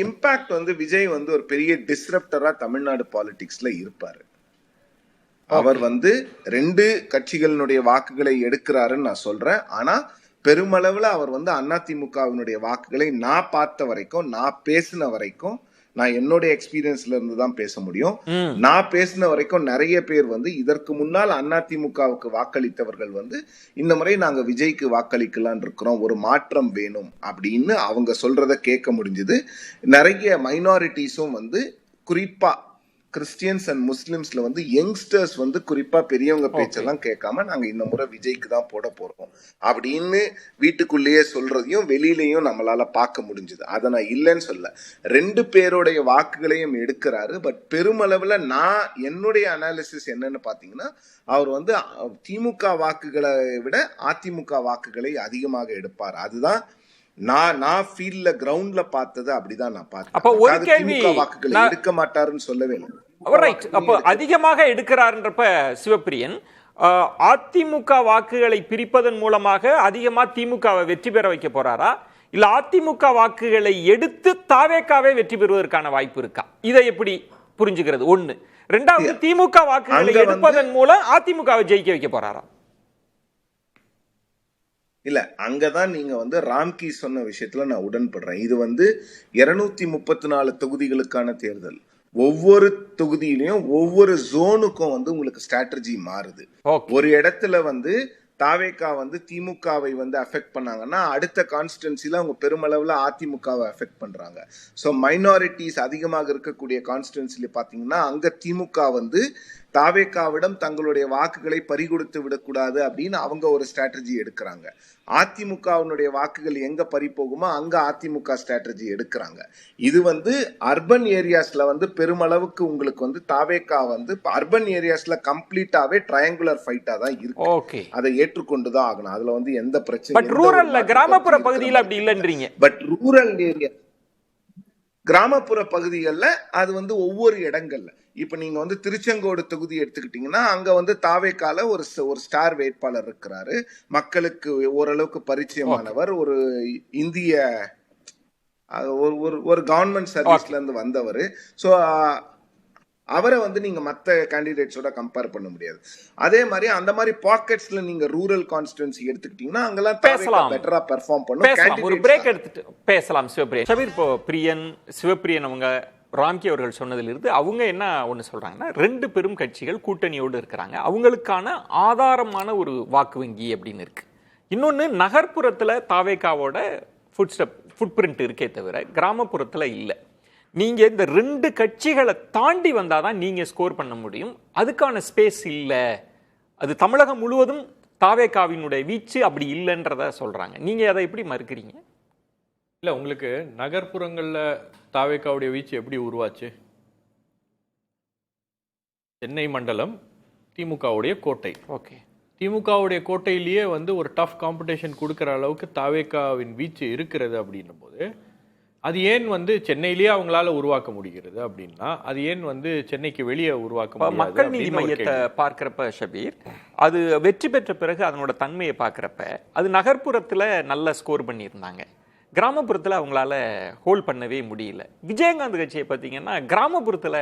இம்பாக்ட் வந்து விஜய் வந்து ஒரு பெரிய டிஸ்ரப்டரா தமிழ்நாடு பாலிடிக்ஸ்ல இருப்பாரு. அவர் வந்து 2 கட்சிகளினுடைய வாக்குகளை எடுக்கிறாருன்னு நான் சொல்றேன். ஆனா பெருமளவுல அவர் வந்து அதிமுகவினுடைய வாக்குகளை நான் பார்த்த வரைக்கும், நான் பேசின வரைக்கும், நான் என்னுடைய எக்ஸ்பீரியன்ஸ்ல இருந்து தான் பேச முடியும். நான் பேசின வரைக்கும் நிறைய பேர் வந்து இதற்கு முன்னால் அதிமுகவுக்கு வாக்களித்தவர்கள் வந்து இந்த முறை நாங்க விஜய்க்கு வாக்களிக்கலான் இருக்கிறோம், ஒரு மாற்றம் வேணும் அப்படின்னு அவங்க சொல்றத கேட்க முடிஞ்சது. நிறைய மைனாரிட்டிஸும் வந்து குறிப்பா கிறிஸ்டியன்ஸ் அண்ட் முஸ்லிம்ஸ்ல வந்து யங்ஸ்டர்ஸ் வந்து குறிப்பா பெரியவங்க பேச்செல்லாம் கேட்காம நாங்க இந்த முறை விஜய்க்கு தான் போட போறோம் அப்படின்னு வீட்டுக்குள்ளேயே சொல்றதையும் வெளியிலையும் நம்மளால பார்க்க முடிஞ்சது. அதை நான் இல்லைன்னு சொல்ல, 2 பேருடைய வாக்குகளையும் எடுக்கிறாரு. பட் பெருமளவுல நான் என்னுடைய அனாலிசிஸ் என்னன்னு பாத்தீங்கன்னா, அவர் வந்து திமுக வாக்குகளை விட அதிமுக வாக்குகளை அதிகமாக எடுப்பார். அதுதான் நான் ஃபீல்ட்ல கிரவுண்ட்ல பார்த்தது, அப்படிதான் நான் பார்த்தேன். அப்ப ஒரு கேள்வி, வாக்குகளை எடுக்க மாட்டாருன்னு சொல்லவே இல்லை. ரைட். அப்போ அதிகமாக எடுக்கிறார்ன்றப்ப சிவபிரியன், அதிமுக வாக்குகளை பிரிப்பதன் மூலமாக அதிகமா திமுகவை வெற்றி பெற வைக்க போறாரா, இல்ல அதிமுக வாக்குகளை எடுத்து தாவேக்காவே வெற்றி பெறுவதற்கான வாய்ப்பு இருக்கா? இதை எப்படி புரிஞ்சுக்கிறது? ஒண்ணு. 2வது, திமுக வாக்குகளை எடுப்பதன் மூலம் அதிமுகவை ஜெயிக்க வைக்க போறாரா? இல்ல, அங்கதான் நீங்க வந்து ராம்கி சொன்ன விஷயத்துல நான் உடன்படுறேன். இது வந்து 234 தொகுதிகளுக்கான தேர்தல். ஒவ்வொரு தொகுதியிலையும் ஒவ்வொரு ஜோனுக்கும் வந்து உங்களுக்கு ஸ்ட்ராட்டஜி மாறுது. ஒரு இடத்துல வந்து தாவேகா வந்து திமுகவை வந்து அஃபெக்ட் பண்ணாங்கன்னா அடுத்த கான்ஸ்டிடன்சில அவங்க பெருமளவுல அதிமுகவை அஃபெக்ட் பண்றாங்க. ஸோ மைனாரிட்டிஸ் அதிகமாக இருக்கக்கூடிய கான்ஸ்டிடன்சில பாத்தீங்கன்னா அங்க திமுக வந்து தாவேகாவிடம் தங்களுடைய வாக்குகளை பறிகொடுத்து விடக்கூடாது அப்படின்னு அவங்க ஒரு ஸ்ட்ராட்டஜி எடுக்கிறாங்க. அதிமுகவினுடைய வாக்குகள் எங்க பறி போகுமோ அங்க அதிமுக ஸ்ட்ராட்டஜி எடுக்கிறாங்க. இது வந்து அர்பன் ஏரியாஸ்ல வந்து பெருமளவுக்கு உங்களுக்கு வந்து தாவேகா வந்து அர்பன் ஏரியாஸ்ல கம்ப்ளீட்டாவே ட்ரையாங்குலர் ஃபைட்டா தான் இருக்கு. அதை ஏற்றுக்கொண்டுதான் ஆகணும். அதுல வந்து எந்த பிரச்சனையும். ரூரல்ல, கிராமப்புற பகுதியில் அப்படி இல்லைன்றீங்க. பட் ரூரல் ஏரியா, கிராமப்புற பகுதிகளில் அது வந்து ஒவ்வொரு இடங்கள்ல, இப்ப நீங்க வந்து திருச்செங்கோடு தொகுதி எடுத்துக்கிட்டீங்கன்னா அங்க வந்து தாவேக்கால ஒரு ஸ்டார் வேட்பாளர் இருக்கிறாரு, மக்களுக்கு ஓரளவுக்கு பரிச்சயமானவர், ஒரு இந்திய ஒரு கவர்மெண்ட் சர்வீஸ்ல இருந்து வந்தவர். ஸோ அவரை வந்து நீங்க மற்ற கேண்டிடேட்ஸோட கம்பேர் பண்ண முடியாது. அதே மாதிரி அந்த மாதிரி பாக்கெட்ஸ்ல நீங்க ரூரல் கான்ஸ்டிடன்சி எடுத்துக்கிட்டீங்கன்னா அங்கெல்லாம் பேசலாம், பெட்டரா பெர்ஃபார்ம் பண்ணும். ஒரு பிரேக் எடுத்துட்டு பேசலாம். சிவபிரியன், இப்போ பிரியன் சிவபிரியன் அவங்க ராம்கி அவர்கள் சொன்னதிலிருந்து அவங்க என்ன ஒன்று சொல்றாங்கன்னா, 2 பெரும் கட்சிகள் கூட்டணியோடு இருக்கிறாங்க, அவங்களுக்கான ஆதாரமான ஒரு வாக்கு வங்கி அப்படின்னு இருக்கு. இன்னொன்று, நகர்ப்புறத்தில் தாவேகாவோட ஃபுட் பிரிண்ட் இருக்கே தவிர கிராமப்புறத்தில் இல்லை. நீங்க இந்த 2 கட்சிகளை தாண்டி வந்தாதான் நீங்க ஸ்கோர் பண்ண முடியும். அதுக்கான ஸ்பேஸ் இல்லை. அது தமிழகம் முழுவதும் தாவேகாவினுடைய வீச்சு அப்படி இல்லைன்றத சொல்றாங்க. நீங்க அதை எப்படி மறுக்கிறீங்க? இல்லை, உங்களுக்கு நகர்ப்புறங்களில் தாவேகாவுடைய வீச்சு எப்படி உருவாச்சு? சென்னை மண்டலம் திமுகவுடைய கோட்டை. ஓகே, திமுகவுடைய கோட்டையிலேயே வந்து ஒரு டஃப் காம்படிஷன் கொடுக்குற அளவுக்கு தாவேகாவின் வீச்சு இருக்கிறது அப்படின்னும் போது அது ஏன் வந்து சென்னையிலேயே அவங்களால உருவாக்க முடிகிறது அப்படின்னா அது ஏன் வந்து சென்னைக்கு வெளியே உருவாக்க முடியாது? மக்கள் நீதி மையத்தை பார்க்கிறப்ப ஷபீர், அது வெற்றி பெற்ற பிறகு அதனோட தன்மையை பார்க்கிறப்ப அது நகர்ப்புறத்துல நல்ல ஸ்கோர் பண்ணியிருந்தாங்க, கிராமப்புறத்தில் அவங்களால ஹோல்ட் பண்ணவே முடியல. விஜயகாந்த் கட்சியை பார்த்தீங்கன்னா கிராமப்புறத்தில்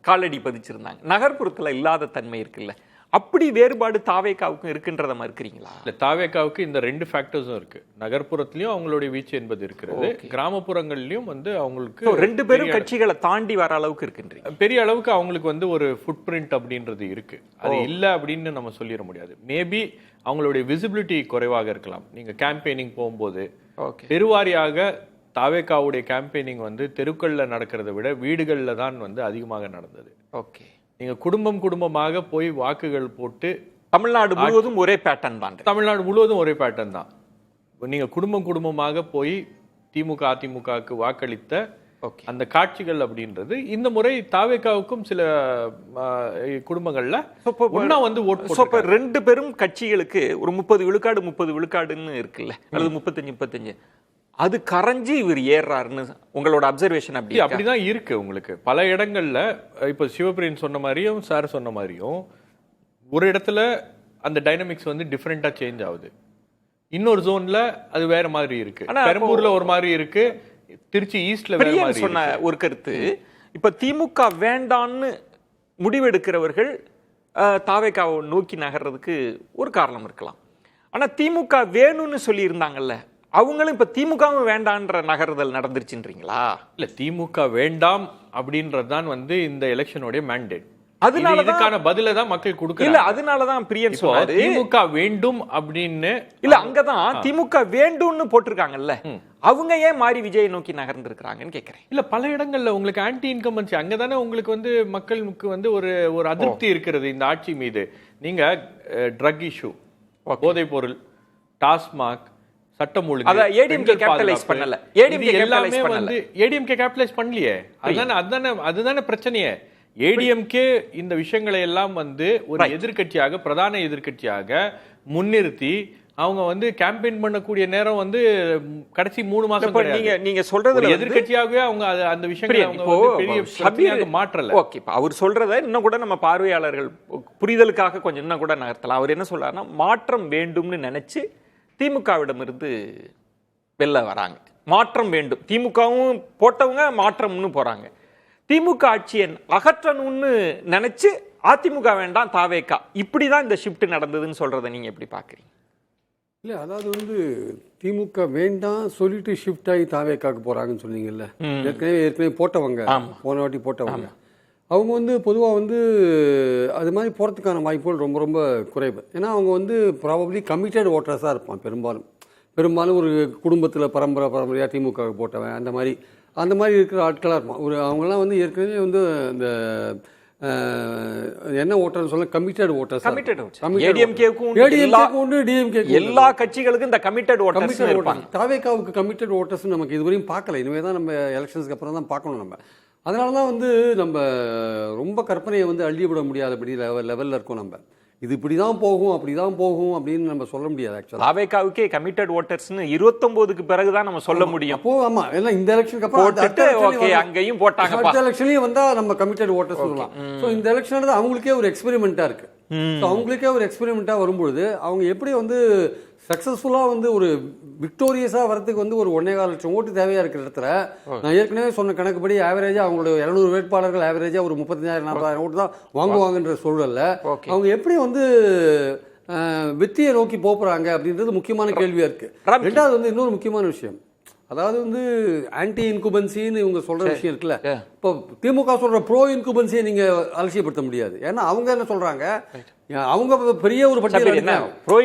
காலடி பதிச்சிருந்தாங்க, நகர்ப்புறத்தில் இல்லாத தன்மை இருக்குல்ல. அப்படி வேறுபாடு தாவேகாவுக்கும் இருக்குன்றத மறுக்கிறீங்களா? இல்லை, தாவேகாவுக்கு இந்த 2 ஃபேக்டர்ஸும் இருக்கு. நகர்ப்புறத்திலையும் அவங்களுடைய வீச்சு என்பது இருக்கிறது, கிராமப்புறங்கள்லையும் வந்து அவங்களுக்கு 2 பேரும் கட்சிகளை தாண்டி வர அளவுக்கு இருக்குன்றீங்க. பெரிய அளவுக்கு அவங்களுக்கு வந்து ஒரு ஃபுட் பிரிண்ட் அப்படின்றது இருக்கு. அது இல்லை அப்படின்னு நம்ம சொல்லிட முடியாது. மேபி அவங்களுடைய விசிபிலிட்டி குறைவாக இருக்கலாம். நீங்க கேம்பெயினிங் போகும்போது பெருவாரியாக தாவேகாவுடைய கேம்பெயினிங் வந்து தெருக்களில் நடக்கிறத விட வீடுகளில் தான் வந்து அதிகமாக நடந்தது. ஓகே, நீங்க குடும்பமாக போய் வாக்குகள் போட்டு தமிழ்நாடு முழுவதும் ஒரே பேட்டர்ன் தான். தமிழ்நாடு முழுவதும் ஒரே பேட்டர்ன் தான். நீங்க குடும்பமாக போய் திமுக அதிமுகவுக்கு வாக்களித்த ஓகே. அந்த காட்சிகள் அப்படின்றது இந்த முறை தாவேகாவுக்கும் சில குடும்பங்கள்ல ஒண்ணா வந்து ஓட் So, இப்ப ரெண்டு பெரும் கட்சிகளுக்கு ஒரு 30 விழுக்காடுன்னு இருக்குல்ல, அல்லது 35 அது கரைஞ்சி இவர் ஏறாருன்னு உங்களோட அப்சர்வேஷன் அப்படி அப்படிதான் இருக்கு. உங்களுக்கு பல இடங்கள்ல இப்ப சிவபிரியன் சொன்ன மாதிரியும் சார் சொன்ன மாதிரியும் ஒரு இடத்துல அந்த டைனமிக்ஸ் வந்து டிஃபரெண்டா சேஞ்ச் ஆகுது, இன்னொரு ஜோன்ல அது வேற மாதிரி இருக்கு. பெரம்பூர்ல ஒரு மாதிரி இருக்கு, திருச்சி ஈஸ்ட்ல வேற மாதிரி சொன்ன ஒரு கருத்து. இப்ப திமுக வேண்டான்னு முடிவெடுக்கிறவர்கள் தாவேகாவை நோக்கி நகர்றதுக்கு ஒரு காரணம் இருக்கலாம். ஆனா திமுக வேணும்னு சொல்லி இருந்தாங்கல்ல, அவங்களும் இப்ப திமுகவும் வேண்டான்ற நகர்தல் நடந்துருச்சுன்றீங்களா? இல்ல, திமுக வேண்டாம் அப்படின்றதுதான் வந்து இந்த எலெக்ஷனோட மேண்டேட். அதனால இதுக்கான பதில தான் மக்கள் கொடுக்கறாங்க. இல்ல, அதனாலதான் பிரியன் சொன்னாரு திமுக வேண்டும் அப்படின்னு. இல்ல, அங்கதான் திமுக வேண்டும்னு போட்டிருக்காங்கல்ல, அவங்க ஏன் மாறி விஜயை நோக்கி நகர்ந்து இருக்காங்கன்னு கேக்குறேன். இல்ல, பல இடங்கள்ல உங்களுக்கு ஆன்டி இன்கம்பன்சி அங்கதானே உங்களுக்கு வந்து மக்களுக்கு வந்து ஒரு அதிருப்தி இருக்கிறது இந்த ஆட்சி மீது. நீங்க ட்ரக் இஷ்யூ, போதைப் பொருள், டாஸ்மாக், சட்டம் ஒழுங்கு, அத ஏடிஎம்கே கேபிடலைஸ் பண்ணல. ஏடிஎம்கே எல்லாமே வந்து ஏடிஎம்கே கேபிடலைஸ் பண்ணலையே. அதுதானே பிரச்சனையே. ஏடிஎம்கே இந்த விஷயங்களை எல்லாம் வந்து ஒரு எதிர்க்கட்சியாக, பிரதான எதிர்க்கட்சியாக முன்னிறுத்தி அவங்க வந்து கேம்பெயின் பண்ணக்கூடிய நேரம் வந்து கடைசி 3 மாசம். நீங்க சொல்றது எதிர்க்கட்சியாகவே அவங்க அந்த விஷயங்களை பெரிய மாற்றல. ஓகே, அவர் சொல்றத இன்னும் கூட நம்ம பார்வையாளர்கள் புரிதலுக்காக கொஞ்சம் இன்னும் கூட நகர்த்தலாம். அவர் என்ன சொல்றாருன்னா, மாற்றம் வேண்டும்னு நினைச்சு திமுகவிடம் இருந்து வெளில வராங்க. மாற்றம் வேண்டும், திமுகவும் போட்டவங்க மாற்றம்னு போறாங்க. திமுக ஆட்சியை அகற்றணும்னு நினைச்சு அதிமுக வேண்டாம் தாவேகா, இப்படிதான் இந்த ஷிஃப்ட் நடந்ததுன்னு சொல்றதை நீங்க எப்படி பாக்குறீங்க? இல்லை, அதாவது வந்து திமுக வேண்டாம் சொல்லிட்டு ஷிஃப்ட் ஆகி தாவேக்காக்கு போறாங்கன்னு சொன்னீங்கல்ல. ஏற்கனவே போட்டவங்க, போன வாட்டி போட்டவங்க, அவங்க வந்து பொதுவாக வந்து அது மாதிரி போகிறதுக்கான வாய்ப்புகள் ரொம்ப ரொம்ப குறைவு. ஏன்னா அவங்க வந்து ப்ராபப்ளி கமிட்டட் ஓட்டர்ஸாக இருப்பான். பெரும்பாலும் ஒரு குடும்பத்தில் பரம்பரையாக திமுக போட்டவன் அந்த மாதிரி இருக்கிற ஆட்களாக இருப்பான். அவங்கெல்லாம் வந்து ஏற்கனவே வந்து இந்த என்ன ஓட்டர்னு சொல்ல கமிட்டட் ஓட்டர்ஸ். எல்லா கட்சிகளுக்கும் இந்த கமிட்டட் ஓட்டர்ஸ் இருப்பாங்க. தாவேகாவுக்கு கமிட்டட் ஓட்டர்ஸ் நமக்கு இதுவரையும் பார்க்கல. இனிமே தான் நம்ம எலெக்ஷன்ஸ்க்கு அப்புறம் தான் பார்க்கணும் நம்ம. அதனால தான் வந்து நம்ம ரொம்ப கற்பனையை வந்து அள்ளிவிட முடியாதபடி லெவலில் இருக்கோம். நம்ம இது இப்படி தான் போகும், அப்படி தான் போகும் அப்படின்னு நம்ம சொல்ல முடியாது. ஆக்சுவலாக தாவேகாவுக்கே கமிட்டட் ஓட்டர்ஸ்னு 29க்கு பிறகு தான் நம்ம சொல்ல முடியும். அப்போ ஆமா, எல்லாம் இந்த எலெக்ஷனுக்கு அப்புறம் அங்கேயும் போட்டாங்க. அடுத்த எலெக்ஷன்லயும் வந்தா நம்ம கமிட்டட் ஓட்டர்ஸ் சொல்லலாம். ஸோ இந்த எலெக்ஷன் அவங்களுக்கே ஒரு எக்ஸ்பெரிமெண்டா இருக்கு. அவங்களுக்கே ஒரு எக்ஸ்பெரிமெண்டா வரும்பொழுது அவங்க எப்படி வந்து சக்ஸஸ்ஃபுல்லாக வந்து ஒரு விக்டோரியஸாக வரதுக்கு வந்து ஒரு 1.25 லட்சம் ஓட்டு தேவையாக இருக்கிற இடத்துல நான் ஏற்கனவே சொன்ன கணக்குப்படி ஆவரேஜாக அவங்களோட 200 வேட்பாளர்கள் ஆவரேஜாக ஒரு 35,000-40,000 ஓட்டு தான் வாங்குவாங்கன்ற சூழல்ல அவங்க எப்படி வந்து வெற்றியை நோக்கி போகிறாங்க அப்படின்றது முக்கியமான கேள்வியாக இருக்குது. ரெண்டாவது வந்து இன்னொரு முக்கியமான விஷயம், அதாவது வந்து ஆன்டி இன்குபன்சின்னு இவங்க சொல்கிற விஷயம் இருக்குல்ல. இப்போ திமுக சொல்கிற ப்ரோ இன்குபன்சியை நீங்கள் அலட்சியப்படுத்த முடியாது. ஏன்னா அவங்க என்ன சொல்கிறாங்க, அவங்க பெரிய ஒரு பட்டியல் ப்ரோ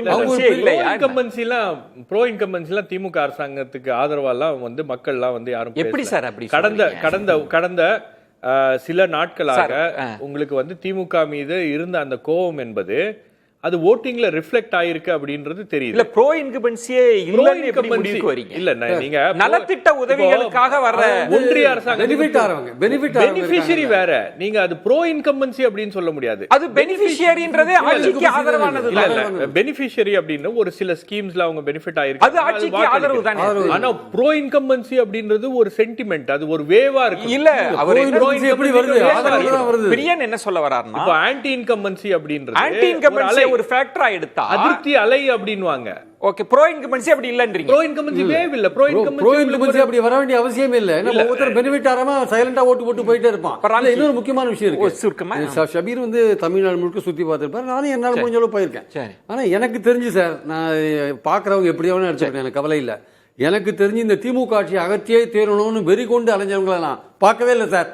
இன்கம்பன்சிலாம் திமுக அரசாங்கத்துக்கு ஆதரவாலாம் வந்து மக்கள்லாம் வந்து யாரும் எப்படி சார் அப்படி கடந்த சில நாட்களாக உங்களுக்கு வந்து திமுக மீது இருந்த அந்த கோபம் என்பது அது ஓட்டிங்ல ரிஃப்ளெக்ட் ஆயிருக்கு அப்படின்றது தெரியுது. இல்ல, ப்ரோ இன்கம்பன்சியே இல்லன்னு எப்படி முடிவுக்கு வரீங்க? இல்ல, நீங்க நலத்திட்ட உதவிகளுக்காக வர்ற ஒன்றிய அரசாங்கம் பெனிஃபிஷியரி வேற, நீங்க அது ப்ரோ இன்கம்பன்சி அப்படின்னு சொல்ல முடியாது. அது பெனிஃபிஷியரின்றதே ஆட்சிக்கு ஆதரவானது. இல்ல, பெனிஃபிஷியரி அப்படின்னு ஒரு சில ஸ்கீம்ஸ்ல அவங்க பெனிஃபிட் ஆயிருக்கு, அது ஆட்சிக்கு ஆதரவு தானே. ஆனா ப்ரோ இன்கம்பன்சி அப்படின்றது ஒரு சென்டிமெண்ட், அது ஒரு வேவா இருக்கு. இல்ல, அவர் எப்படி வருது? பிரியன் என்ன சொல்ல வராருன்னா, இப்போ ஆன்டி இன்கம்பன்சி அப்படின்றது ஆன்டி இன்கம்பன்சி ஒரு ஃபேக்டரா எடுத்தா அதிருப்தி அலை அப்படின்வாங்க. ஓகே, ப்ரோ இன்கம்பன்சி அப்படி இல்லன்றீங்க. ப்ரோ இன்கம்பன்சி வேவ் இல்ல, ப்ரோ இன்கம்பன்சி அப்படி வர வேண்டிய அவசியமே இல்ல. ஏன்னா ஒவ்வொருத்தர் பெனிஃபிட் ஆகாம சைலண்டா ஓட்டு போட்டு போயிட்டே இருப்பான். இன்னொரு முக்கியமான விஷயம் இருக்கு. ஷபீர் வந்து தமிழ்நாடு முழுக்க சுத்தி பார்த்திருப்பாரு, நானும் என்னால முடிஞ்ச அளவு போயிருக்கேன். ஆனா எனக்கு தெரிஞ்சு சார், நான் பாக்குறவங்க எப்படியாவது எடுத்துக்கிட்டேன், எனக்கு கவலை இல்ல. எனக்கு தெரிஞ்சு இந்த திமுக ஆட்சி அகற்றியே தேரணும்னு வெறி கொண்டு அலைஞ்சவங்களை நான் பார்க்கவே இல்லை சார்.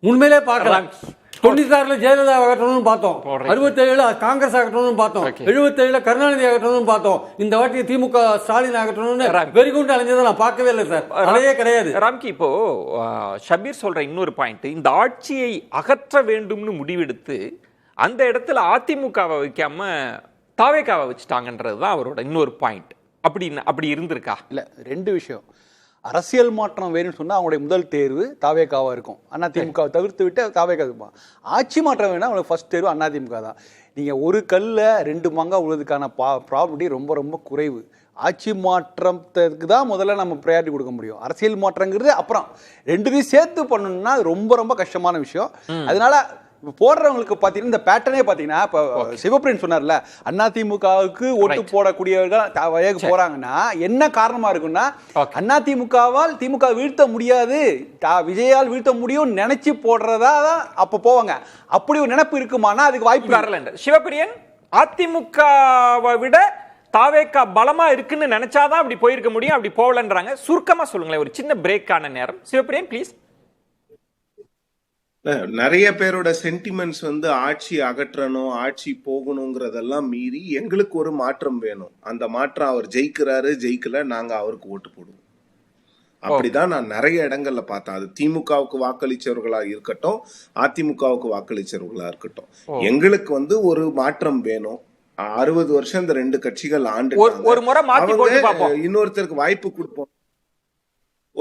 உண்மையிலே பார்க்கலாம். 96 ஜெயலலிதா அகற்றணும்னு பார்த்தோம், 67 காங்கிரஸ் அகற்றணும்னு பார்த்தோம், 77 கருணாநிதி அகற்றணும்னு பார்த்தோம். இந்த வாட்டி திமுக ஸ்டாலின் அகற்றணும்னு வெறிகுண்டு அலைஞ்சதை நான் பார்க்கவே இல்லை சார். அதே கிடையாது. ராம்கி, இப்போ ஷபீர் சொல்ற இன்னொரு பாயிண்ட், இந்த ஆட்சியை அகற்ற வேண்டும்னு முடிவெடுத்து அந்த இடத்துல அதிமுகவை வைக்காம தாவேகாவை வச்சுட்டாங்கன்றது தான் அவரோட இன்னொரு பாயிண்ட். அப்படி இருந்திருக்கா? இல்லை, ரெண்டு விஷயம். அரசியல் மாற்றம் வேணும்னு சொன்னால் அவங்களுடைய முதல் தேர்வு தாவேகாவாக இருக்கும். அதிமுகவை தவிர்த்து விட்டு தாவேகா இருப்பான். ஆட்சி மாற்றம் வேணும்னா அவங்களுக்கு ஃபர்ஸ்ட் தேர்வு அதிமுக தான். நீங்கள் ஒரு கல்லில் 2 மாங்காய் உள்ளதுக்கான ப்ராபர்ட்டி ரொம்ப ரொம்ப குறைவு. ஆட்சி மாற்றத்துக்கு தான் முதல்ல நம்ம ப்ரையாரிட்டி கொடுக்க முடியும். அரசியல் மாற்றங்கிறது அப்புறம். ரெண்டுத்தையும் சேர்த்து பண்ணணும்னா ரொம்ப ரொம்ப கஷ்டமான விஷயம். அதனால இப்போ போடுறவங்களுக்கு பார்த்தீங்கன்னா இந்த பேட்டர்னே பார்த்தீங்கன்னா இப்போ சிவபிரியன் சொன்னார்ல அதிமுகவுக்கு ஓட்டு போடக்கூடியவர்கள் வயக்கு போறாங்கன்னா என்ன காரணமா இருக்குன்னா அதிமுகவால் திமுக வீழ்த்த முடியாது, விஜயால் வீழ்த்த முடியும் நினைச்சு போடுறதா தான் அப்ப போவாங்க. அப்படி ஒரு நினைப்பு இருக்குமானா அதுக்கு வாய்ப்பு வரல. சிவபிரியன் அதிமுகவை விட தாவேகா பலமா இருக்குன்னு நினைச்சாதான் அப்படி போயிருக்க முடியும், அப்படி போகலன்றாங்க. சுருக்கமா சொல்லுங்களேன், ஒரு சின்ன பிரேக்கான நேரம். சிவபிரியன் ப்ளீஸ். நிறைய பேரோட சென்டிமெண்ட்ஸ் வந்து ஆட்சி அகற்றணும், ஆட்சி போகணுங்கிறதெல்லாம் மீறி எங்களுக்கு ஒரு மாற்றம் வேணும். அந்த மாற்றம் அவர் ஜெயிக்கிறாரு ஜெயிக்கல நாங்க அவருக்கு ஓட்டு போடுவோம். அப்படிதான் நான் நிறைய இடங்கள்ல பார்த்தேன். அது திமுகவுக்கு வாக்களிச்சவர்களா இருக்கட்டும், அதிமுகவுக்கு வாக்களிச்சவர்களா இருக்கட்டும், எங்களுக்கு வந்து ஒரு மாற்றம் வேணும். 60 வருஷம் இந்த 2 கட்சிகள் ஆண்டு ஒரு முறை மாத்தி போட்டு பாப்போம், இன்னொருத்தருக்கு வாய்ப்பு கொடுப்போம்,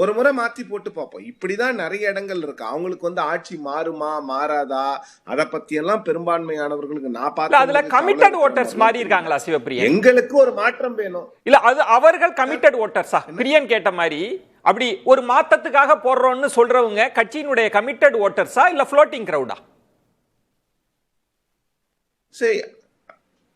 ஒரு முறை மாத்தி போட்டு பார்ப்போம். இப்படிதான் நிறைய இடங்கள் இருக்கு. அவங்களுக்கு வந்து ஆட்சி மாறுமா மாறாதா அத பத்தி எல்லாம் பெரும்பான்மையானவர்களுக்கு நான் பார்த்தேன். அதுல கமிட்டட் ஓட்டர்ஸ் மாறி இருக்காங்களா சிவபிரியன்? எங்களுக்கு ஒரு மாற்றம் வேணும். இல்ல அது அவர்கள் கமிட்டட் ஓட்டர்ஸா? பிரியன் கேட்ட மாதிரி அப்படி ஒரு மாற்றத்துக்காக போடுறோம்னு சொல்றவங்க கட்சியினுடைய கமிட்டட் ஓட்டர்ஸா இல்ல ஃப்ளோட்டிங் கிரவுடா? சரி,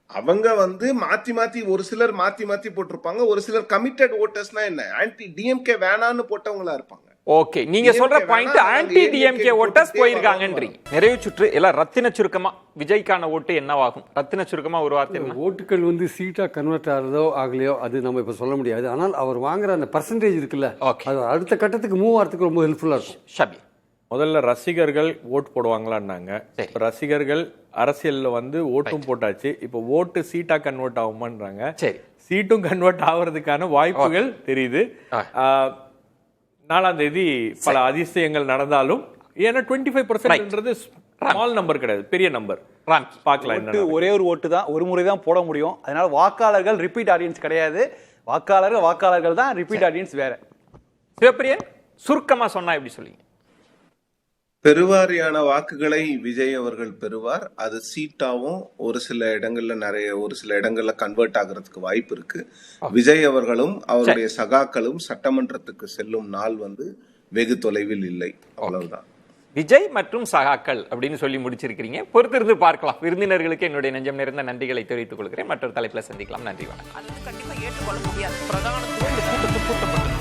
அவங்க வந்து மாத்தி மாத்தி ஒரு சிலர் மாத்தி மாத்தி போட்டிருப்பாங்க. ஒரு சிலர் கமிட்டட் ஓட்டர்ஸ்னா என்ன, ஆன்டி டிஎம்கே வேணான்னு போட்டவங்களா இருப்பாங்க. ஓகே, நீங்க சொல்ற பாயிண்ட் ஆன்டி டிஎம்கே ஓட்டர்ஸ் போயிருக்காங்கன்றீங்க. நிறைவு சுற்று எல்லாம் ரத்தின சுருக்கமா விஜய்க்கான ஓட்டு என்னவாகும்? ரத்தின சுருக்கமா ஒரு வார்த்தை. ஓட்டுகள் வந்து சீட்டா கன்வெர்ட் ஆகிறதோ ஆகலையோ அது நம்ம இப்ப சொல்ல முடியாது. ஆனால் அவர் வாங்குற அந்த பர்சன்டேஜ் இருக்குல்ல, அது அடுத்த கட்டத்துக்கு மூவ் ஆகிறதுக்கு ரொம்ப ஹெல்ப்ஃபுல்லா இருக்கும். ஷபீர், முதல்ல ரசிகர்கள் ஓட்டு போடுவாங்களான்னாங்க. ரசிகர்கள் அரசியல்ல வந்து ஓட்டும் போட்டாச்சு. இப்போ ஓட்டு சீட்டா கன்வெர்ட் ஆகுமான்றாங்க. சரி, சீட்டும் கன்வெர்ட் ஆகுறதுக்கான வாய்ப்புகள் தெரியுது. 4ஆம் தேதி பல அதிசயங்கள் நடந்தாலும், ஏன்னா 25%ன்றது ஸ்மால் நம்பர் கிடையாது, பெரிய நம்பர். பார்க்கலாம். ஒரே ஒரு ஓட்டு தான், ஒரு முறை தான் போட முடியும். அதனால வாக்காளர்கள் ரிப்பீட் ஆடியன்ஸ் கிடையாது. வாக்காளர்கள் தான், ரிப்பீட் ஆடியன்ஸ் வேற. சிவபிரியன் சுருக்கமா சொன்னா எப்படி சொல்லுங்க? பெருவாரியான வாக்குகளை விஜய் அவர்கள் பெறுவார். அது சீட்டாவும் ஒரு சில இடங்கள்ல கன்வெர்ட் ஆகிறதுக்கு வாய்ப்பு இருக்கு. விஜய் அவர்களும் அவருடைய சகாக்களும் சட்டமன்றத்துக்கு செல்லும் நாள் வந்து வெகு தொலைவில் இல்லை. அவ்வளவுதான். விஜய் மற்றும் சகாக்கள் அப்படின்னு சொல்லி முடிச்சிருக்கீங்க. பொறுத்திருந்து பார்க்கலாம். விருந்தினர்களுக்கு என்னுடைய நெஞ்சம் நிறைந்த நன்றிகளை தெரிவித்துக் கொள்கிறேன். மற்றொரு தலைப்புல சந்திக்கலாம். நன்றி, வணக்கம். அது கண்டிப்பா ஏற்றுக்கொள்ள முடியாது. பிரதான கூட்டப்பட்டு